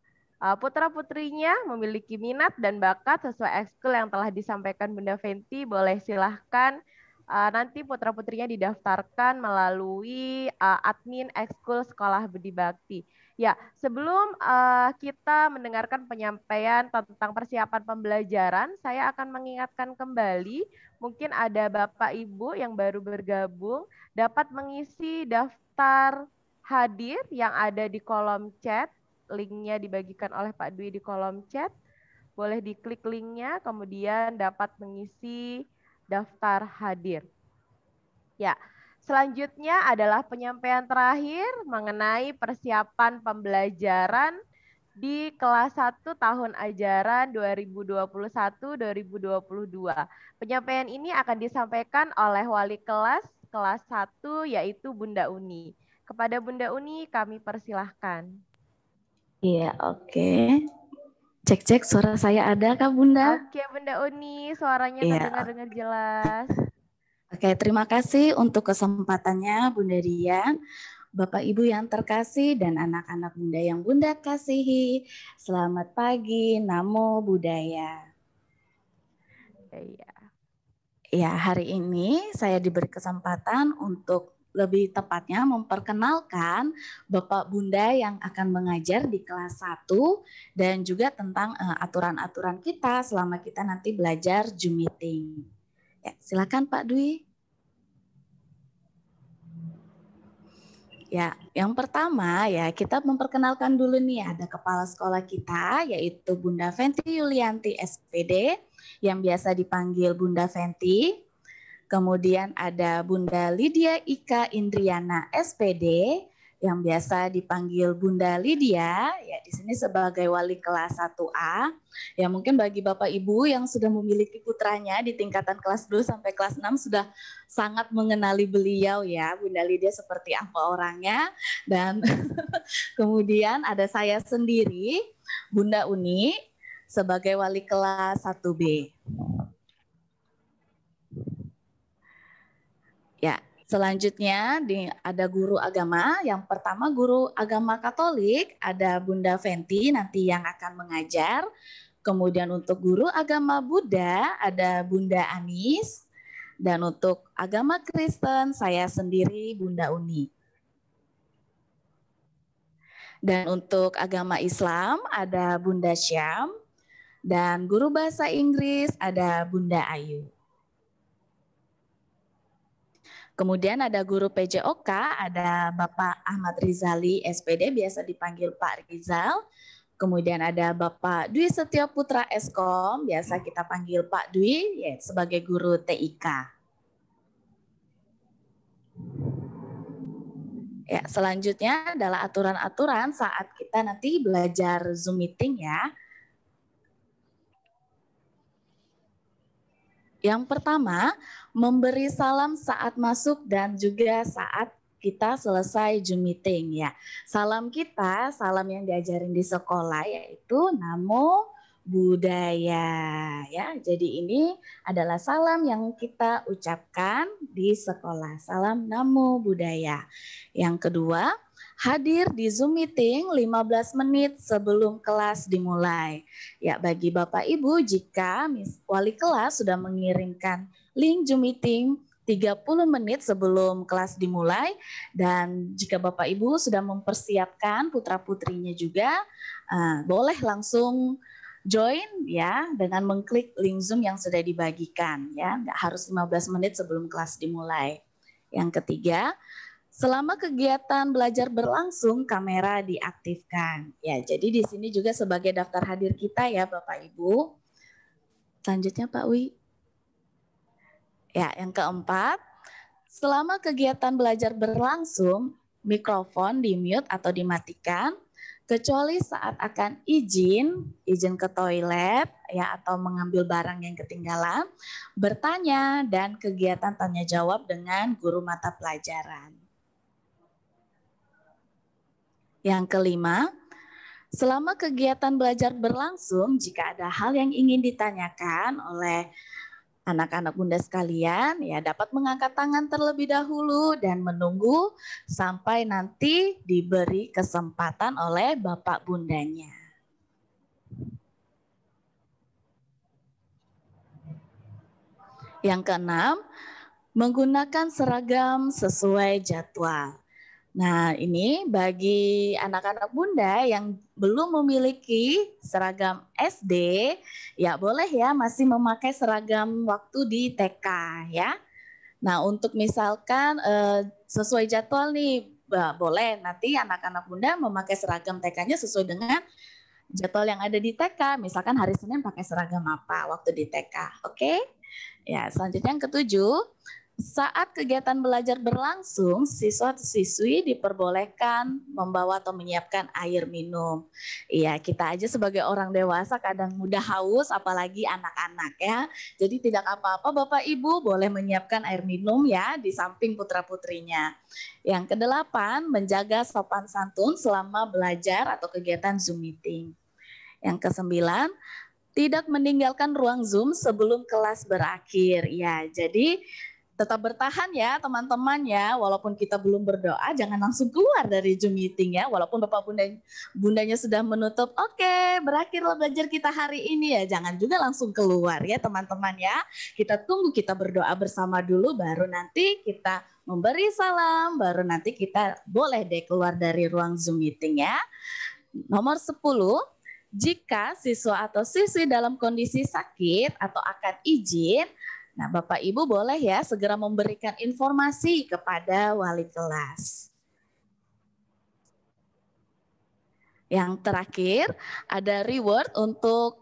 putra-putrinya memiliki minat dan bakat sesuai ekskul yang telah disampaikan Bunda Fenty, boleh silahkan nanti putra-putrinya didaftarkan melalui admin ekskul Sekolah Budi Bakti. Ya, sebelum kita mendengarkan penyampaian tentang persiapan pembelajaran, saya akan mengingatkan kembali, mungkin ada Bapak Ibu yang baru bergabung, dapat mengisi daftar hadir yang ada di kolom chat, linknya dibagikan oleh Pak Dwi di kolom chat, boleh diklik linknya, kemudian dapat mengisi daftar hadir. Ya. Selanjutnya adalah penyampaian terakhir mengenai persiapan pembelajaran di kelas 1 tahun ajaran 2021-2022. Penyampaian ini akan disampaikan oleh wali kelas 1 yaitu Bunda Uni. Kepada Bunda Uni kami persilahkan. Iya, oke. Cek suara saya ada Kak Bunda? Oke Bunda Uni, suaranya terdengar dengan jelas. Oke, terima kasih untuk kesempatannya Bunda Dian. Bapak Ibu yang terkasih dan anak-anak Bunda yang Bunda kasihi. Selamat pagi, Namo Buddhaya. Ya, hari ini saya diberi kesempatan untuk lebih tepatnya memperkenalkan Bapak Bunda yang akan mengajar di kelas 1 dan juga tentang aturan-aturan kita selama kita nanti belajar Zoom meeting. Ya, silakan Pak Dwi. Ya, yang pertama ya kita memperkenalkan dulu nih ada kepala sekolah kita yaitu Bunda Fenty Yulianti SPD yang biasa dipanggil Bunda Fenty. Kemudian ada Bunda Lydia Ika Indriana SPD yang biasa dipanggil Bunda Lydia, ya di sini sebagai wali kelas 1A. Ya mungkin bagi Bapak Ibu yang sudah memiliki putranya di tingkatan kelas 2 sampai kelas 6 sudah sangat mengenali beliau ya, Bunda Lydia seperti apa orangnya. Dan kemudian ada saya sendiri, Bunda Uni, sebagai wali kelas 1B. Ya, selanjutnya ada guru agama. Yang pertama guru agama Katolik, ada Bunda Fenty nanti yang akan mengajar. Kemudian untuk guru agama Buddha ada Bunda Anis. Dan untuk agama Kristen saya sendiri Bunda Uni. Dan untuk agama Islam ada Bunda Syam. Dan guru bahasa Inggris ada Bunda Ayu. Kemudian ada guru PJOK, ada Bapak Ahmad Rizali SPD, biasa dipanggil Pak Rizal. Kemudian ada Bapak Dwi Setio Putra Eskom, biasa kita panggil Pak Dwi, ya, sebagai guru TIK. Ya, selanjutnya adalah aturan-aturan saat kita nanti belajar Zoom meeting ya. Yang pertama, memberi salam saat masuk dan juga saat kita selesai Zoom meeting ya. Salam kita, salam yang diajarin di sekolah yaitu Namo Buddhaya ya. Jadi ini adalah salam yang kita ucapkan di sekolah. Salam Namo Buddhaya. Yang kedua, hadir di Zoom meeting 15 menit sebelum kelas dimulai. Ya, bagi Bapak Ibu, jika wali kelas sudah mengirimkan link Zoom meeting 30 menit sebelum kelas dimulai, dan jika Bapak Ibu sudah mempersiapkan putra-putrinya juga, boleh langsung join ya dengan mengklik link Zoom yang sudah dibagikan ya, nggak harus 15 menit sebelum kelas dimulai. Yang ketiga, selama kegiatan belajar berlangsung, kamera diaktifkan. Ya, jadi di sini juga sebagai daftar hadir kita ya Bapak Ibu. Selanjutnya Pak Wi. Ya, yang keempat, selama kegiatan belajar berlangsung, mikrofon di-mute atau dimatikan, kecuali saat akan izin ke toilet ya atau mengambil barang yang ketinggalan, bertanya dan kegiatan tanya jawab dengan guru mata pelajaran. Yang kelima, selama kegiatan belajar berlangsung, jika ada hal yang ingin ditanyakan oleh anak-anak Bunda sekalian, ya dapat mengangkat tangan terlebih dahulu dan menunggu sampai nanti diberi kesempatan oleh Bapak Bundanya. Yang keenam, menggunakan seragam sesuai jadwal. Nah, ini bagi anak-anak Bunda yang belum memiliki seragam SD, ya boleh ya masih memakai seragam waktu di TK ya. Nah, untuk misalkan sesuai jadwal nih, boleh nanti anak-anak Bunda memakai seragam TK-nya sesuai dengan jadwal yang ada di TK. Misalkan hari Senin pakai seragam apa waktu di TK, oke? Ya, selanjutnya yang ketujuh, saat kegiatan belajar berlangsung, siswa atau siswi diperbolehkan membawa atau menyiapkan air minum. Iya, kita aja sebagai orang dewasa kadang mudah haus, apalagi anak-anak ya. Jadi tidak apa-apa Bapak Ibu boleh menyiapkan air minum ya di samping putra-putrinya. Yang kedelapan, menjaga sopan santun selama belajar atau kegiatan Zoom meeting. Yang kesembilan, tidak meninggalkan ruang Zoom sebelum kelas berakhir. Ya, jadi tetap bertahan ya teman-teman ya, walaupun kita belum berdoa jangan langsung keluar dari Zoom meeting ya, walaupun Bapak Bundanya sudah menutup, oke, berakhirlah belajar kita hari ini ya, jangan juga langsung keluar ya teman-teman ya. Kita tunggu, kita berdoa bersama dulu, baru nanti kita memberi salam, baru nanti kita boleh deh keluar dari ruang Zoom meeting ya. Nomor 10, jika siswa atau siswi dalam kondisi sakit atau akan izin, nah Bapak Ibu boleh ya segera memberikan informasi kepada wali kelas. Yang terakhir, ada reward untuk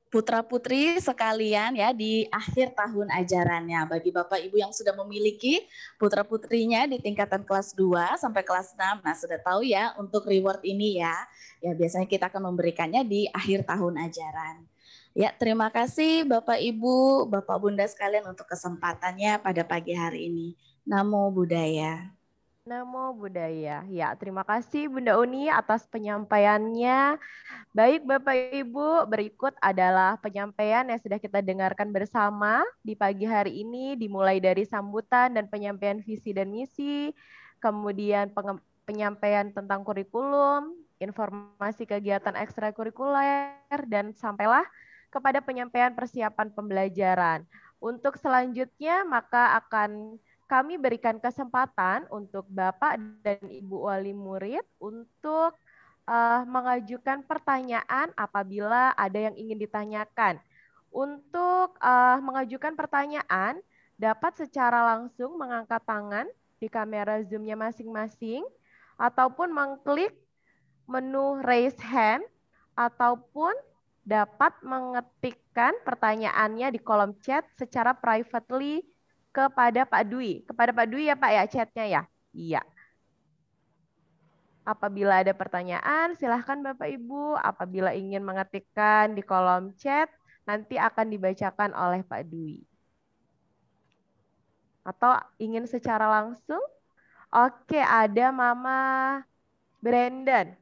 putra-putri sekalian ya di akhir tahun ajarannya. Bagi Bapak Ibu yang sudah memiliki putra-putrinya di tingkatan kelas 2 sampai kelas 6, nah sudah tahu ya untuk reward ini ya. Ya biasanya kita akan memberikannya di akhir tahun ajaran. Ya, terima kasih Bapak Ibu, Bapak Bunda sekalian untuk kesempatannya pada pagi hari ini. Namo Buddhaya. Namo Buddhaya. Ya, terima kasih Bunda Uni atas penyampaiannya. Baik Bapak Ibu, berikut adalah penyampaian yang sudah kita dengarkan bersama di pagi hari ini, dimulai dari sambutan dan penyampaian visi dan misi, kemudian penyampaian tentang kurikulum, informasi kegiatan ekstrakurikuler, dan sampailah kepada penyampaian persiapan pembelajaran. Untuk selanjutnya, maka akan kami berikan kesempatan untuk Bapak dan Ibu wali murid untuk mengajukan pertanyaan apabila ada yang ingin ditanyakan. Untuk mengajukan pertanyaan, dapat secara langsung mengangkat tangan di kamera Zoom-nya masing-masing, ataupun mengklik menu raise hand, ataupun dapat mengetikkan pertanyaannya di kolom chat secara privately kepada Pak Dwi. Kepada Pak Dwi ya Pak ya chatnya ya? Iya. Apabila ada pertanyaan, silahkan Bapak Ibu. Apabila ingin mengetikkan di kolom chat, nanti akan dibacakan oleh Pak Dwi. Atau ingin secara langsung? Oke, ada Mama Brandon.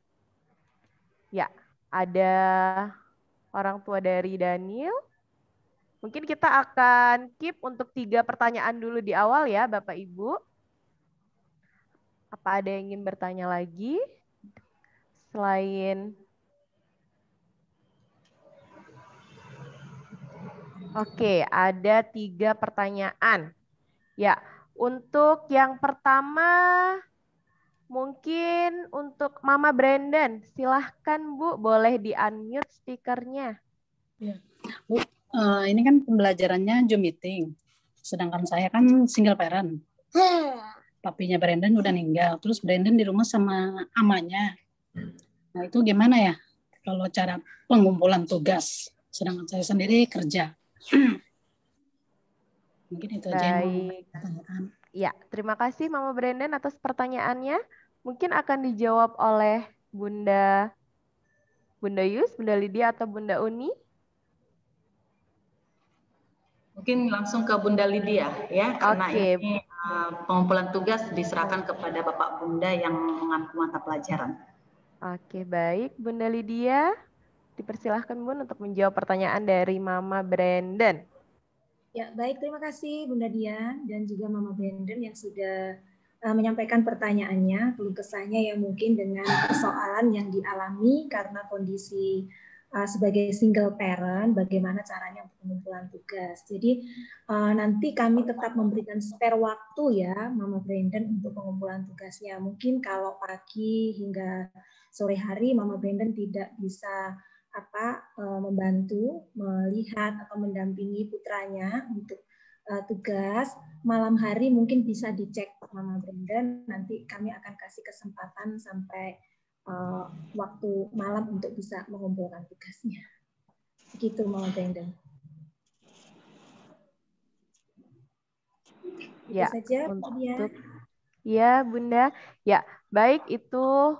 Ya, ada orang tua dari Daniel. Mungkin kita akan keep untuk 3 pertanyaan dulu di awal ya, Bapak Ibu. Apa ada yang ingin bertanya lagi? Selain... Oke, ada 3 pertanyaan. Ya, untuk yang pertama, mungkin untuk Mama Brandon, silahkan Bu, boleh di-unmute speakernya. Ya. Bu, ini kan pembelajarannya Zoom meeting, sedangkan saya kan single parent. Papinya Brandon udah meninggal, terus Brandon di rumah sama amanya. Nah itu gimana ya kalau cara pengumpulan tugas, sedangkan saya sendiri kerja. Mungkin itu aja yang mau ditanyakan. Ya, terima kasih Mama Brandon atas pertanyaannya. Mungkin akan dijawab oleh Bunda Yus, Bunda Lydia, atau Bunda Uni. Mungkin langsung ke Bunda Lydia ya, karena ini pengumpulan tugas diserahkan kepada Bapak Bunda yang mengampu mata pelajaran. Oke, baik. Bunda Lydia, dipersilahkan Bun untuk menjawab pertanyaan dari Mama Brandon. Ya, baik. Terima kasih Bunda Dian dan juga Mama Brandon yang sudah menyampaikan pertanyaannya, keluh kesahnya yang mungkin dengan persoalan yang dialami karena kondisi sebagai single parent, bagaimana caranya untuk pengumpulan tugas. Jadi nanti kami tetap memberikan spare waktu ya, Mama Brandon, untuk pengumpulan tugasnya. Mungkin kalau pagi hingga sore hari Mama Brandon tidak bisa membantu, melihat atau mendampingi putranya untuk tugas, malam hari mungkin bisa dicek Mama Brandon, nanti kami akan kasih kesempatan sampai waktu malam untuk bisa mengumpulkan tugasnya. Begitu Mama Brandon. Ya, itu saja untuk ya Bunda. Ya, baik itu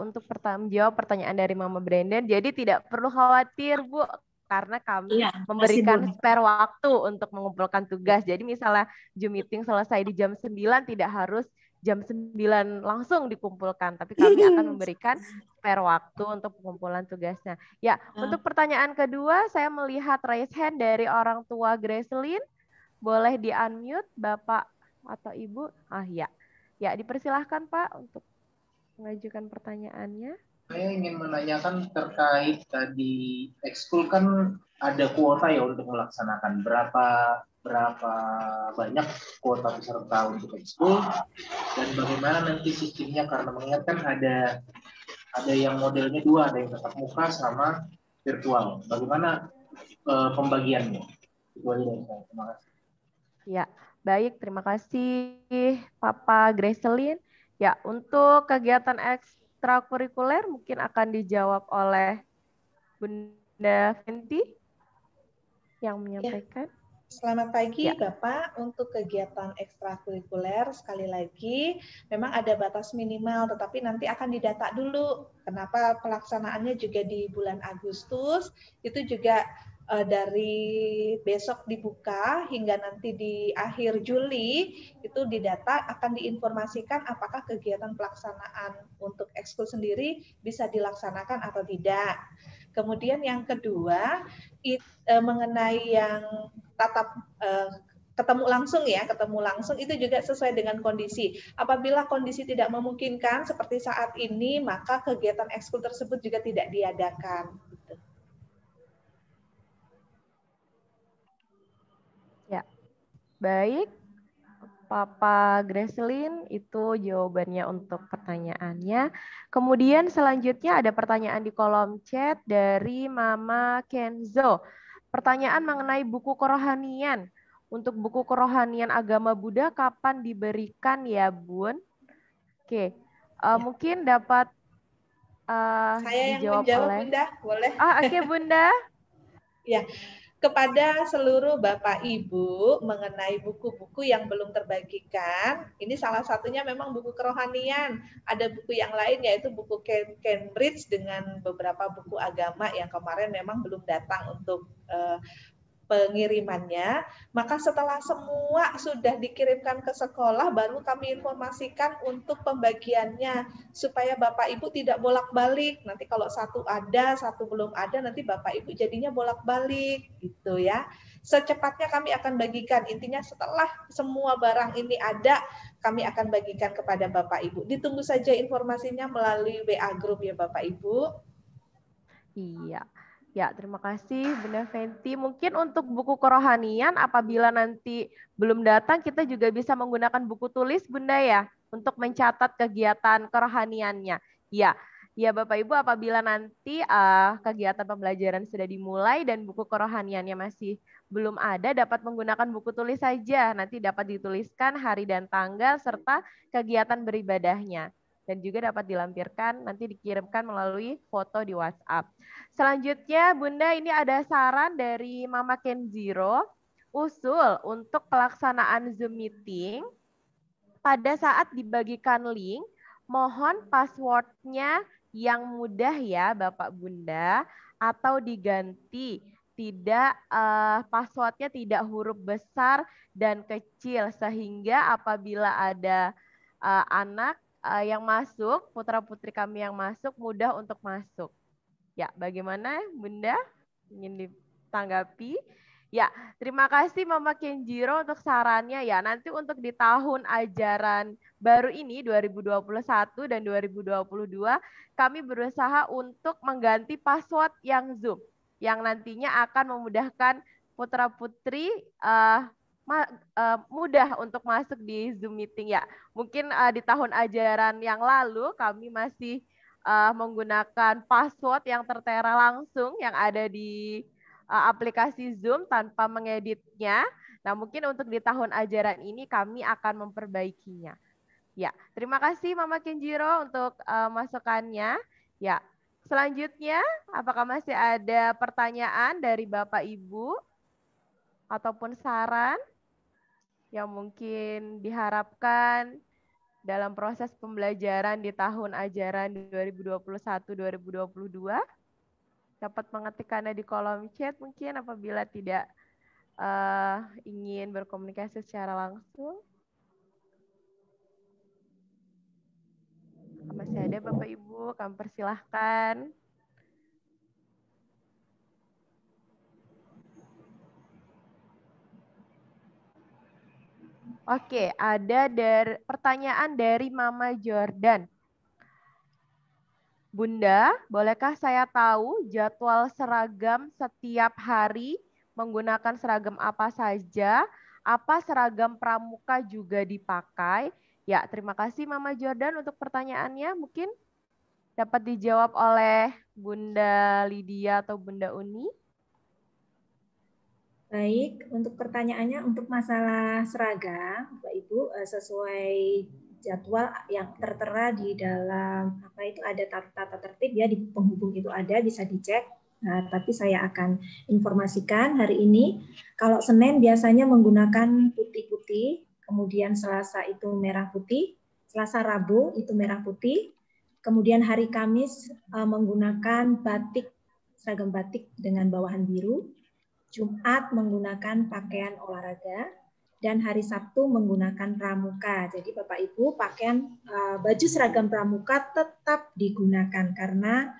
untuk menjawab pertanyaan dari Mama Brandon. Jadi tidak perlu khawatir Bu, karena kami memberikan spare waktu untuk mengumpulkan tugas. Jadi misalnya Zoom meeting selesai di jam 9, tidak harus jam 9 langsung dikumpulkan, tapi kami akan memberikan spare waktu untuk pengumpulan tugasnya. Ya, untuk pertanyaan kedua, saya melihat raise hand dari orang tua Gracelyn. Boleh di-unmute Bapak atau Ibu? Ya, dipersilahkan Pak untuk mengajukan pertanyaannya. Saya ingin menanyakan terkait tadi ekskul kan ada kuota ya untuk melaksanakan berapa banyak kuota peserta untuk ekskul dan bagaimana nanti sistemnya, karena mengingat kan ada yang modelnya 2, ada yang tatap muka sama virtual. Bagaimana pembagiannya? Itu aja dari saya. Terima kasih. Ya, baik, terima kasih Papa Gracelyn. Ya, untuk kegiatan ekstrakurikuler mungkin akan dijawab oleh Bunda Fenty yang menyampaikan. Selamat pagi Bapak. Untuk kegiatan ekstrakurikuler, sekali lagi memang ada batas minimal, tetapi nanti akan didata dulu. Kenapa pelaksanaannya juga di bulan Agustus, itu juga dari besok dibuka hingga nanti di akhir Juli itu didata, akan diinformasikan apakah kegiatan pelaksanaan untuk ekskul sendiri bisa dilaksanakan atau tidak. Kemudian yang kedua mengenai yang tatap ketemu langsung itu juga sesuai dengan kondisi. Apabila kondisi tidak memungkinkan seperti saat ini, maka kegiatan ekskul tersebut juga tidak diadakan. Ya, baik, Papa Gracelyn, itu jawabannya untuk pertanyaannya. Kemudian selanjutnya ada pertanyaan di kolom chat dari Mama Kenzo. Pertanyaan mengenai buku kerohanian. Untuk buku kerohanian agama Buddha kapan diberikan ya Bun? Oke, mungkin dapat saya dijawab yang menjawab oleh Bunda, boleh? Oke Bunda. Ya. Kepada seluruh Bapak Ibu mengenai buku-buku yang belum terbagikan, ini salah satunya memang buku kerohanian. Ada buku yang lain yaitu buku Cambridge dengan beberapa buku agama yang kemarin memang belum datang untuk pengirimannya, maka setelah semua sudah dikirimkan ke sekolah, baru kami informasikan untuk pembagiannya, supaya Bapak Ibu tidak bolak-balik. Nanti kalau satu ada, satu belum ada, nanti Bapak Ibu jadinya bolak-balik, gitu ya. Secepatnya kami akan bagikan, intinya setelah semua barang ini ada, kami akan bagikan kepada Bapak Ibu. Ditunggu saja informasinya melalui WA Group ya Bapak Ibu. Iya. Ya, terima kasih Bunda Fenty. Mungkin untuk buku kerohanian apabila nanti belum datang kita juga bisa menggunakan buku tulis Bunda ya untuk mencatat kegiatan kerohaniannya. Ya, ya Bapak Ibu apabila nanti kegiatan pembelajaran sudah dimulai dan buku kerohaniannya masih belum ada, dapat menggunakan buku tulis saja. Nanti dapat dituliskan hari dan tanggal serta kegiatan beribadahnya. Dan juga dapat dilampirkan, nanti dikirimkan melalui foto di WhatsApp. Selanjutnya, Bunda, ini ada saran dari Mama Kenjiro, usul untuk pelaksanaan Zoom meeting. Pada saat dibagikan link, mohon passwordnya yang mudah ya Bapak Bunda, atau diganti. Tidak passwordnya tidak huruf besar dan kecil, sehingga apabila ada anak yang masuk, putra-putri kami yang masuk, mudah untuk masuk. Ya, bagaimana Bunda? Ingin ditanggapi? Ya, terima kasih Mama Kenjiro untuk sarannya ya. Nanti untuk di tahun ajaran baru ini 2021 dan 2022 kami berusaha untuk mengganti password yang Zoom yang nantinya akan memudahkan putra-putri mudah untuk masuk di Zoom meeting ya. Mungkin di tahun ajaran yang lalu kami masih menggunakan password yang tertera langsung yang ada di aplikasi Zoom tanpa mengeditnya. Nah, mungkin untuk di tahun ajaran ini kami akan memperbaikinya. Ya, terima kasih Mama Kenjiro untuk masukannya. Ya, selanjutnya apakah masih ada pertanyaan dari Bapak Ibu ataupun saran yang mungkin diharapkan dalam proses pembelajaran di tahun ajaran 2021-2022? Dapat mengetikkannya di kolom chat mungkin apabila tidak ingin berkomunikasi secara langsung. Masih ada Bapak Ibu, kami persilahkan. Oke, ada pertanyaan dari Mama Jordan. Bunda, bolehkah saya tahu jadwal seragam setiap hari menggunakan seragam apa saja? Apa seragam pramuka juga dipakai? Ya, terima kasih Mama Jordan untuk pertanyaannya. Mungkin dapat dijawab oleh Bunda Lydia atau Bunda Uni. Baik, untuk pertanyaannya untuk masalah seragam, Bapak Ibu, sesuai jadwal yang tertera di dalam apa itu ada tata tertib ya di penghubung itu ada, bisa dicek. Nah, tapi saya akan informasikan hari ini kalau Senin biasanya menggunakan putih-putih, kemudian Selasa itu merah putih, Selasa Rabu itu merah putih, kemudian hari Kamis menggunakan batik, seragam batik dengan bawahan biru. Jumat menggunakan pakaian olahraga, dan hari Sabtu menggunakan pramuka. Jadi Bapak Ibu pakaian baju seragam pramuka tetap digunakan karena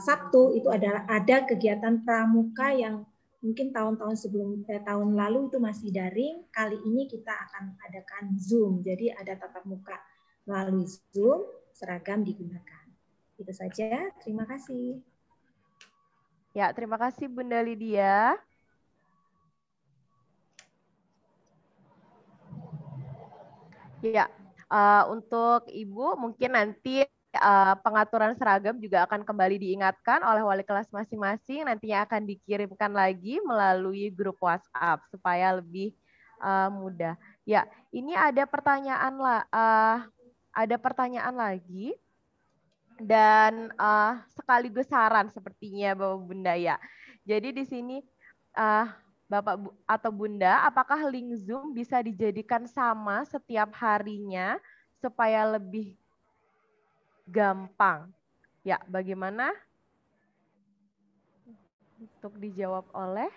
Sabtu itu ada kegiatan pramuka yang mungkin tahun-tahun sebelum tahun lalu itu masih daring. Kali ini kita akan adakan Zoom. Jadi ada tatap muka melalui Zoom, seragam digunakan. Itu saja. Terima kasih. Ya, terima kasih Bunda Lydia. Ya, untuk Ibu mungkin nanti pengaturan seragam juga akan kembali diingatkan oleh wali kelas masing-masing. Nantinya akan dikirimkan lagi melalui grup WhatsApp supaya lebih mudah. Ya, ini ada pertanyaan lagi dan sekaligus saran sepertinya Bapak Bunda ya. Jadi di sini Bapak atau Bunda, apakah link Zoom bisa dijadikan sama setiap harinya supaya lebih gampang? Ya, bagaimana? Untuk dijawab oleh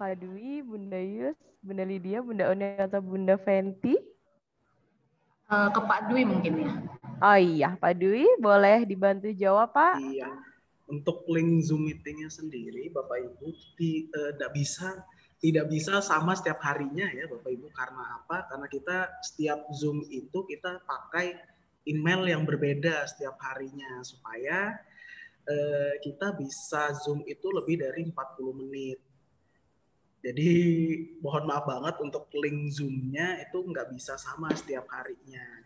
Pak Dwi, Bunda Yus, Bunda Lydia, Bunda Oni atau Bunda Fenty? Ke Pak Dwi mungkin ya. Oh iya, Pak Dwi boleh dibantu jawab, Pak? Iya, untuk link Zoom meetingnya sendiri, Bapak Ibu tidak bisa sama setiap harinya ya, Bapak Ibu. Karena apa? Karena kita setiap Zoom itu kita pakai email yang berbeda setiap harinya supaya kita bisa Zoom itu lebih dari 40 menit. Jadi mohon maaf banget untuk link Zoom-nya itu nggak bisa sama setiap harinya.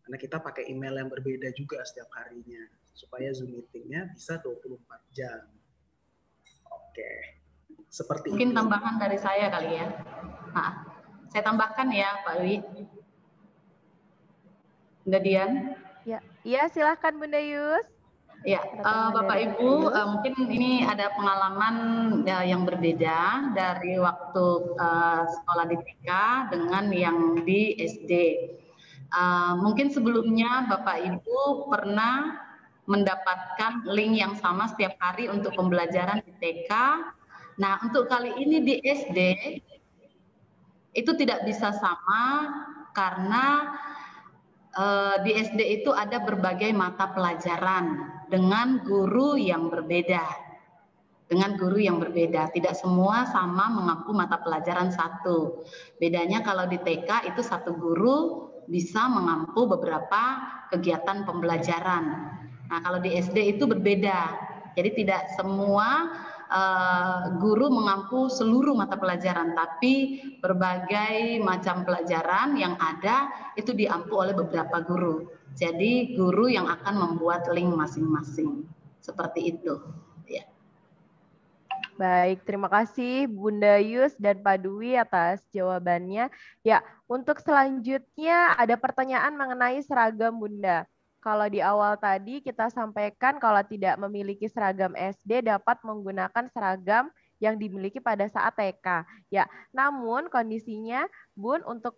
Karena kita pakai email yang berbeda juga setiap harinya. Supaya Zoom meeting-nya bisa 24 jam. Oke. Seperti Mungkin itu. tambahan dari saya kali ya. Nah, saya tambahkan ya Pak Dwi. Bunda Dian. Ya, iya silahkan Bunda Yus. Ya, Bapak Ibu, mungkin ini ada pengalaman yang berbeda dari waktu sekolah di TK dengan yang di SD. Mungkin sebelumnya Bapak Ibu pernah mendapatkan link yang sama setiap hari untuk pembelajaran di TK. Nah, untuk kali ini di SD itu tidak bisa sama karena di SD itu ada berbagai mata pelajaran dengan guru yang berbeda. Tidak semua sama mengampu mata pelajaran satu. Bedanya kalau di TK itu satu guru bisa mengampu beberapa kegiatan pembelajaran. Nah, kalau di SD itu berbeda. Jadi tidak semua guru mengampu seluruh mata pelajaran, tapi berbagai macam pelajaran yang ada itu diampu oleh beberapa guru. Jadi guru yang akan membuat link masing-masing. Seperti itu. Ya. Baik, terima kasih Bunda Yus dan Pak Dwi atas jawabannya. Ya, untuk selanjutnya ada pertanyaan mengenai seragam Bunda. Kalau di awal tadi kita sampaikan kalau tidak memiliki seragam SD dapat menggunakan seragam yang dimiliki pada saat TK. Ya, namun kondisinya Bun untuk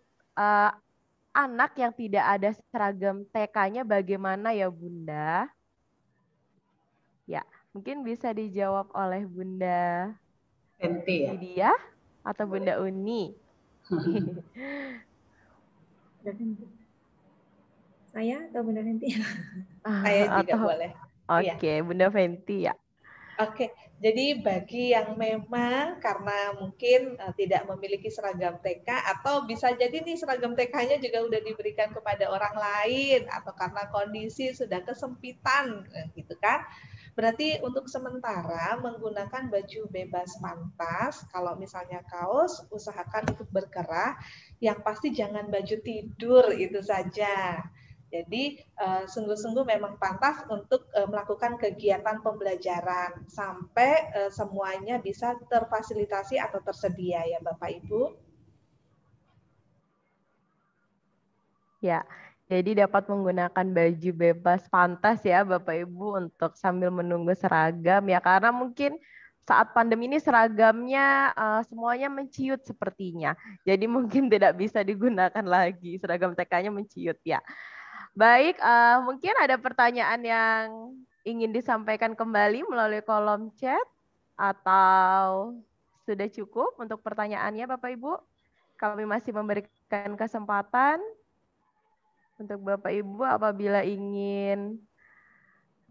anak yang tidak ada seragam TK-nya bagaimana ya Bunda? Ya, mungkin bisa dijawab oleh Bunda Fenty ya? Lydia atau Bunda Uni. Saya atau Bunda Fenty? Saya juga boleh. Oke, ya. Bunda Fenty ya. Oke, jadi bagi yang memang karena mungkin tidak memiliki seragam TK atau bisa jadi nih seragam TK-nya juga udah diberikan kepada orang lain atau karena kondisi sudah kesempitan gitu kan. Berarti untuk sementara menggunakan baju bebas pantas, kalau misalnya kaos usahakan untuk berkerah, yang pasti jangan baju tidur itu saja. Jadi sungguh-sungguh memang pantas untuk melakukan kegiatan pembelajaran sampai semuanya bisa terfasilitasi atau tersedia ya Bapak Ibu. Ya, jadi dapat menggunakan baju bebas pantas ya Bapak Ibu untuk sambil menunggu seragam ya karena mungkin saat pandemi ini seragamnya semuanya menciut sepertinya. Jadi mungkin tidak bisa digunakan lagi seragam TK-nya menciut ya. Baik, mungkin ada pertanyaan yang ingin disampaikan kembali melalui kolom chat atau sudah cukup untuk pertanyaannya Bapak Ibu? Kami masih memberikan kesempatan untuk Bapak Ibu apabila ingin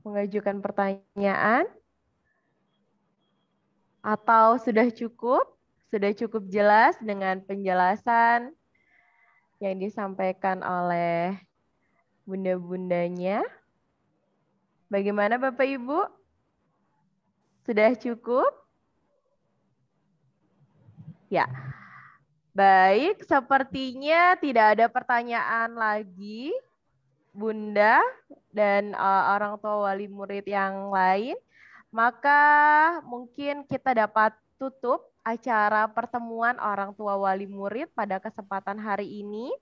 mengajukan pertanyaan atau sudah cukup jelas dengan penjelasan yang disampaikan oleh bunda-bundanya. Bagaimana Bapak Ibu? Sudah cukup? Ya. Baik, sepertinya tidak ada pertanyaan lagi, Bunda dan orang tua wali murid yang lain. Maka mungkin kita dapat tutup acara pertemuan orang tua wali murid pada kesempatan hari ini.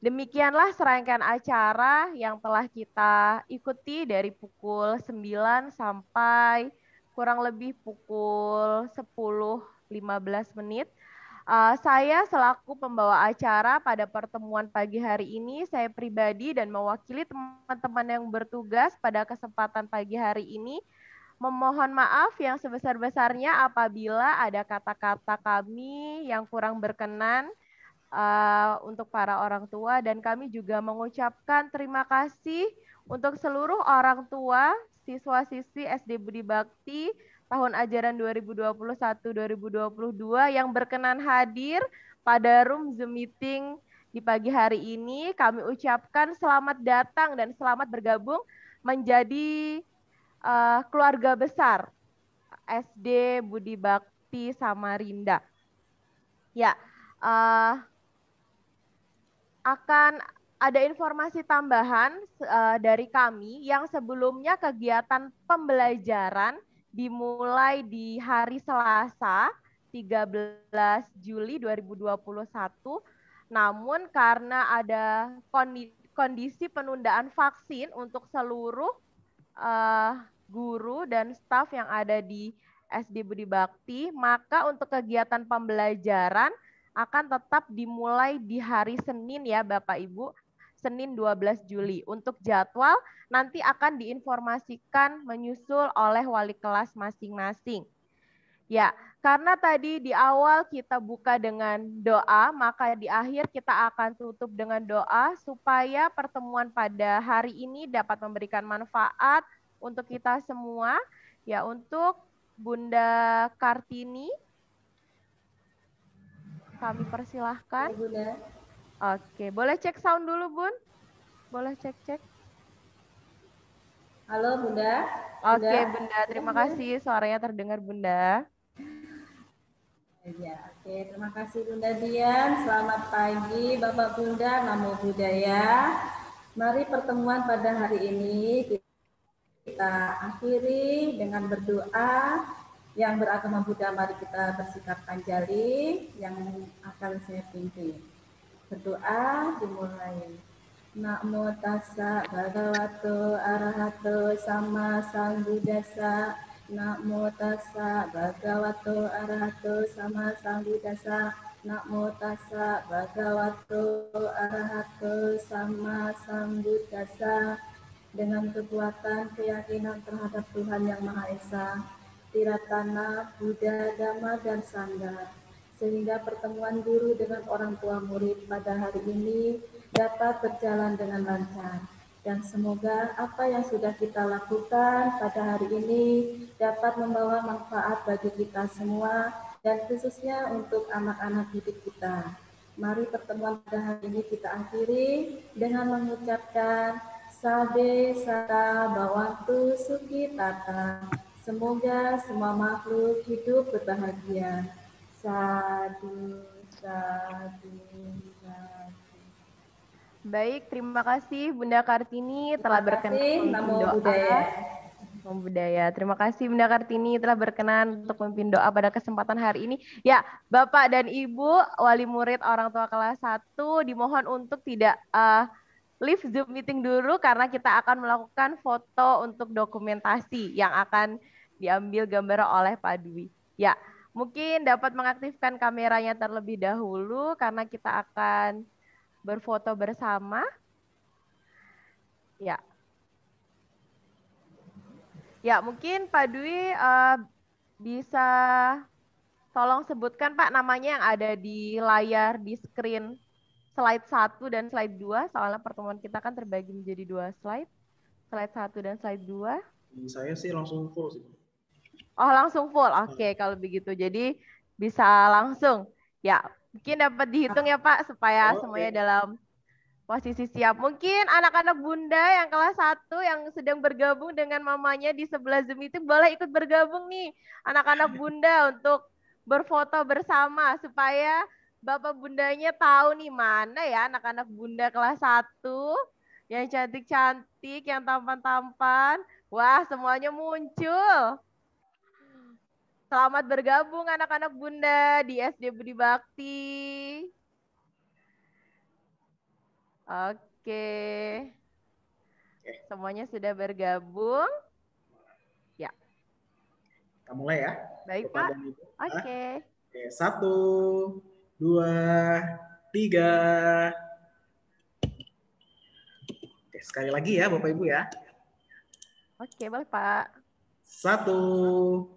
Demikianlah serangkaian acara yang telah kita ikuti dari pukul 9 sampai kurang lebih pukul 10.15 menit. Saya selaku pembawa acara pada pertemuan pagi hari ini, saya pribadi dan mewakili teman-teman yang bertugas pada kesempatan pagi hari ini, memohon maaf yang sebesar-besarnya apabila ada kata-kata kami yang kurang berkenan untuk para orang tua, dan kami juga mengucapkan terima kasih untuk seluruh orang tua siswa-siswi SD Budi Bakti tahun ajaran 2021-2022 yang berkenan hadir pada room Zoom meeting di pagi hari ini. Kami ucapkan selamat datang dan selamat bergabung menjadi keluarga besar SD Budi Bakti Samarinda. Ya, akan ada informasi tambahan dari kami yang sebelumnya kegiatan pembelajaran dimulai di hari Selasa 13 Juli 2021, namun karena ada kondisi penundaan vaksin untuk seluruh guru dan staf yang ada di SD Budi Bakti, maka untuk kegiatan pembelajaran akan tetap dimulai di hari Senin ya Bapak Ibu, Senin 12 Juli. Untuk jadwal nanti akan diinformasikan menyusul oleh wali kelas masing-masing. Ya, karena tadi di awal kita buka dengan doa, maka di akhir kita akan tutup dengan doa supaya pertemuan pada hari ini dapat memberikan manfaat untuk kita semua. Ya, untuk Bunda Kartini, kami persilahkan. Ya, Bunda. Oke, boleh cek sound dulu, Bun? Boleh cek-cek. Halo, Bunda. Oke, Bunda. Terima kasih. Suaranya terdengar, Bunda. Ya, oke. Terima kasih, Bunda Dian. Selamat pagi, Bapak Bunda. Namo Buddhaya. Mari pertemuan pada hari ini kita akhiri dengan berdoa yang beragama Buddha. Mari kita bersikap anjali yang akan saya pimpin. Berdoa dimulai. Namo tassa bhagavato arahato sama sambuddhassa. Namo tassa bhagavato arahato sama sambuddhassa. Namo tassa bhagavato arahato sama sambuddhassa. Dengan kekuatan keyakinan terhadap Tuhan Yang Maha Esa, Tiratana, Buddha, Dhamma, dan Sangha, sehingga pertemuan guru dengan orang tua murid pada hari ini dapat berjalan dengan lancar. Dan semoga apa yang sudah kita lakukan pada hari ini dapat membawa manfaat bagi kita semua, dan khususnya untuk anak-anak didik kita. Mari pertemuan pada hari ini kita akhiri dengan mengucapkan Sabe Sata Bhawantu Sukhi Tata. Semoga semua makhluk hidup berbahagia. Sadu, sadu, sadu. Baik, terima kasih Bunda Kartini telah berkenan memimpin doa. Budaya. Terima kasih Bunda Kartini telah berkenan untuk memimpin doa pada kesempatan hari ini. Ya, Bapak dan Ibu, wali murid orang tua kelas 1 dimohon untuk tidak leave Zoom meeting dulu karena kita akan melakukan foto untuk dokumentasi yang akan diambil gambar oleh Pak Dwi. Ya, mungkin dapat mengaktifkan kameranya terlebih dahulu karena kita akan berfoto bersama. Ya. Ya, mungkin Pak Dwi bisa tolong sebutkan Pak namanya yang ada di layar di screen slide 1 dan slide 2, soalnya pertemuan kita kan terbagi menjadi 2 slide. Slide 1 dan slide 2. Saya sih langsung full sih. Oh, langsung full. Oke, kalau begitu. Jadi bisa langsung. Ya, mungkin dapat dihitung ya Pak supaya semuanya dalam posisi siap. Mungkin anak-anak Bunda yang kelas 1 yang sedang bergabung dengan mamanya di sebelah Zoom itu boleh ikut bergabung nih. Anak-anak Bunda untuk berfoto bersama supaya Bapak Bundanya tahu nih mana ya anak-anak Bunda kelas 1 yang cantik-cantik, yang tampan-tampan. Wah, semuanya muncul. Selamat bergabung anak-anak Bunda di SD Budi Bakti. Oke. Semuanya sudah bergabung. Ya. Kita mulai ya. Baik, Pak. Oke. 1, 2, 3. Oke, sekali lagi ya Bapak Ibu ya. Oke, boleh Pak. 1,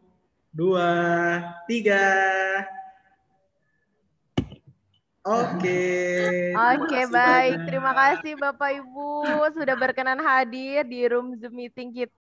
2, 3. Oke. Oke, baik. Terima kasih Bapak Ibu sudah berkenan hadir di room Zoom meeting kita.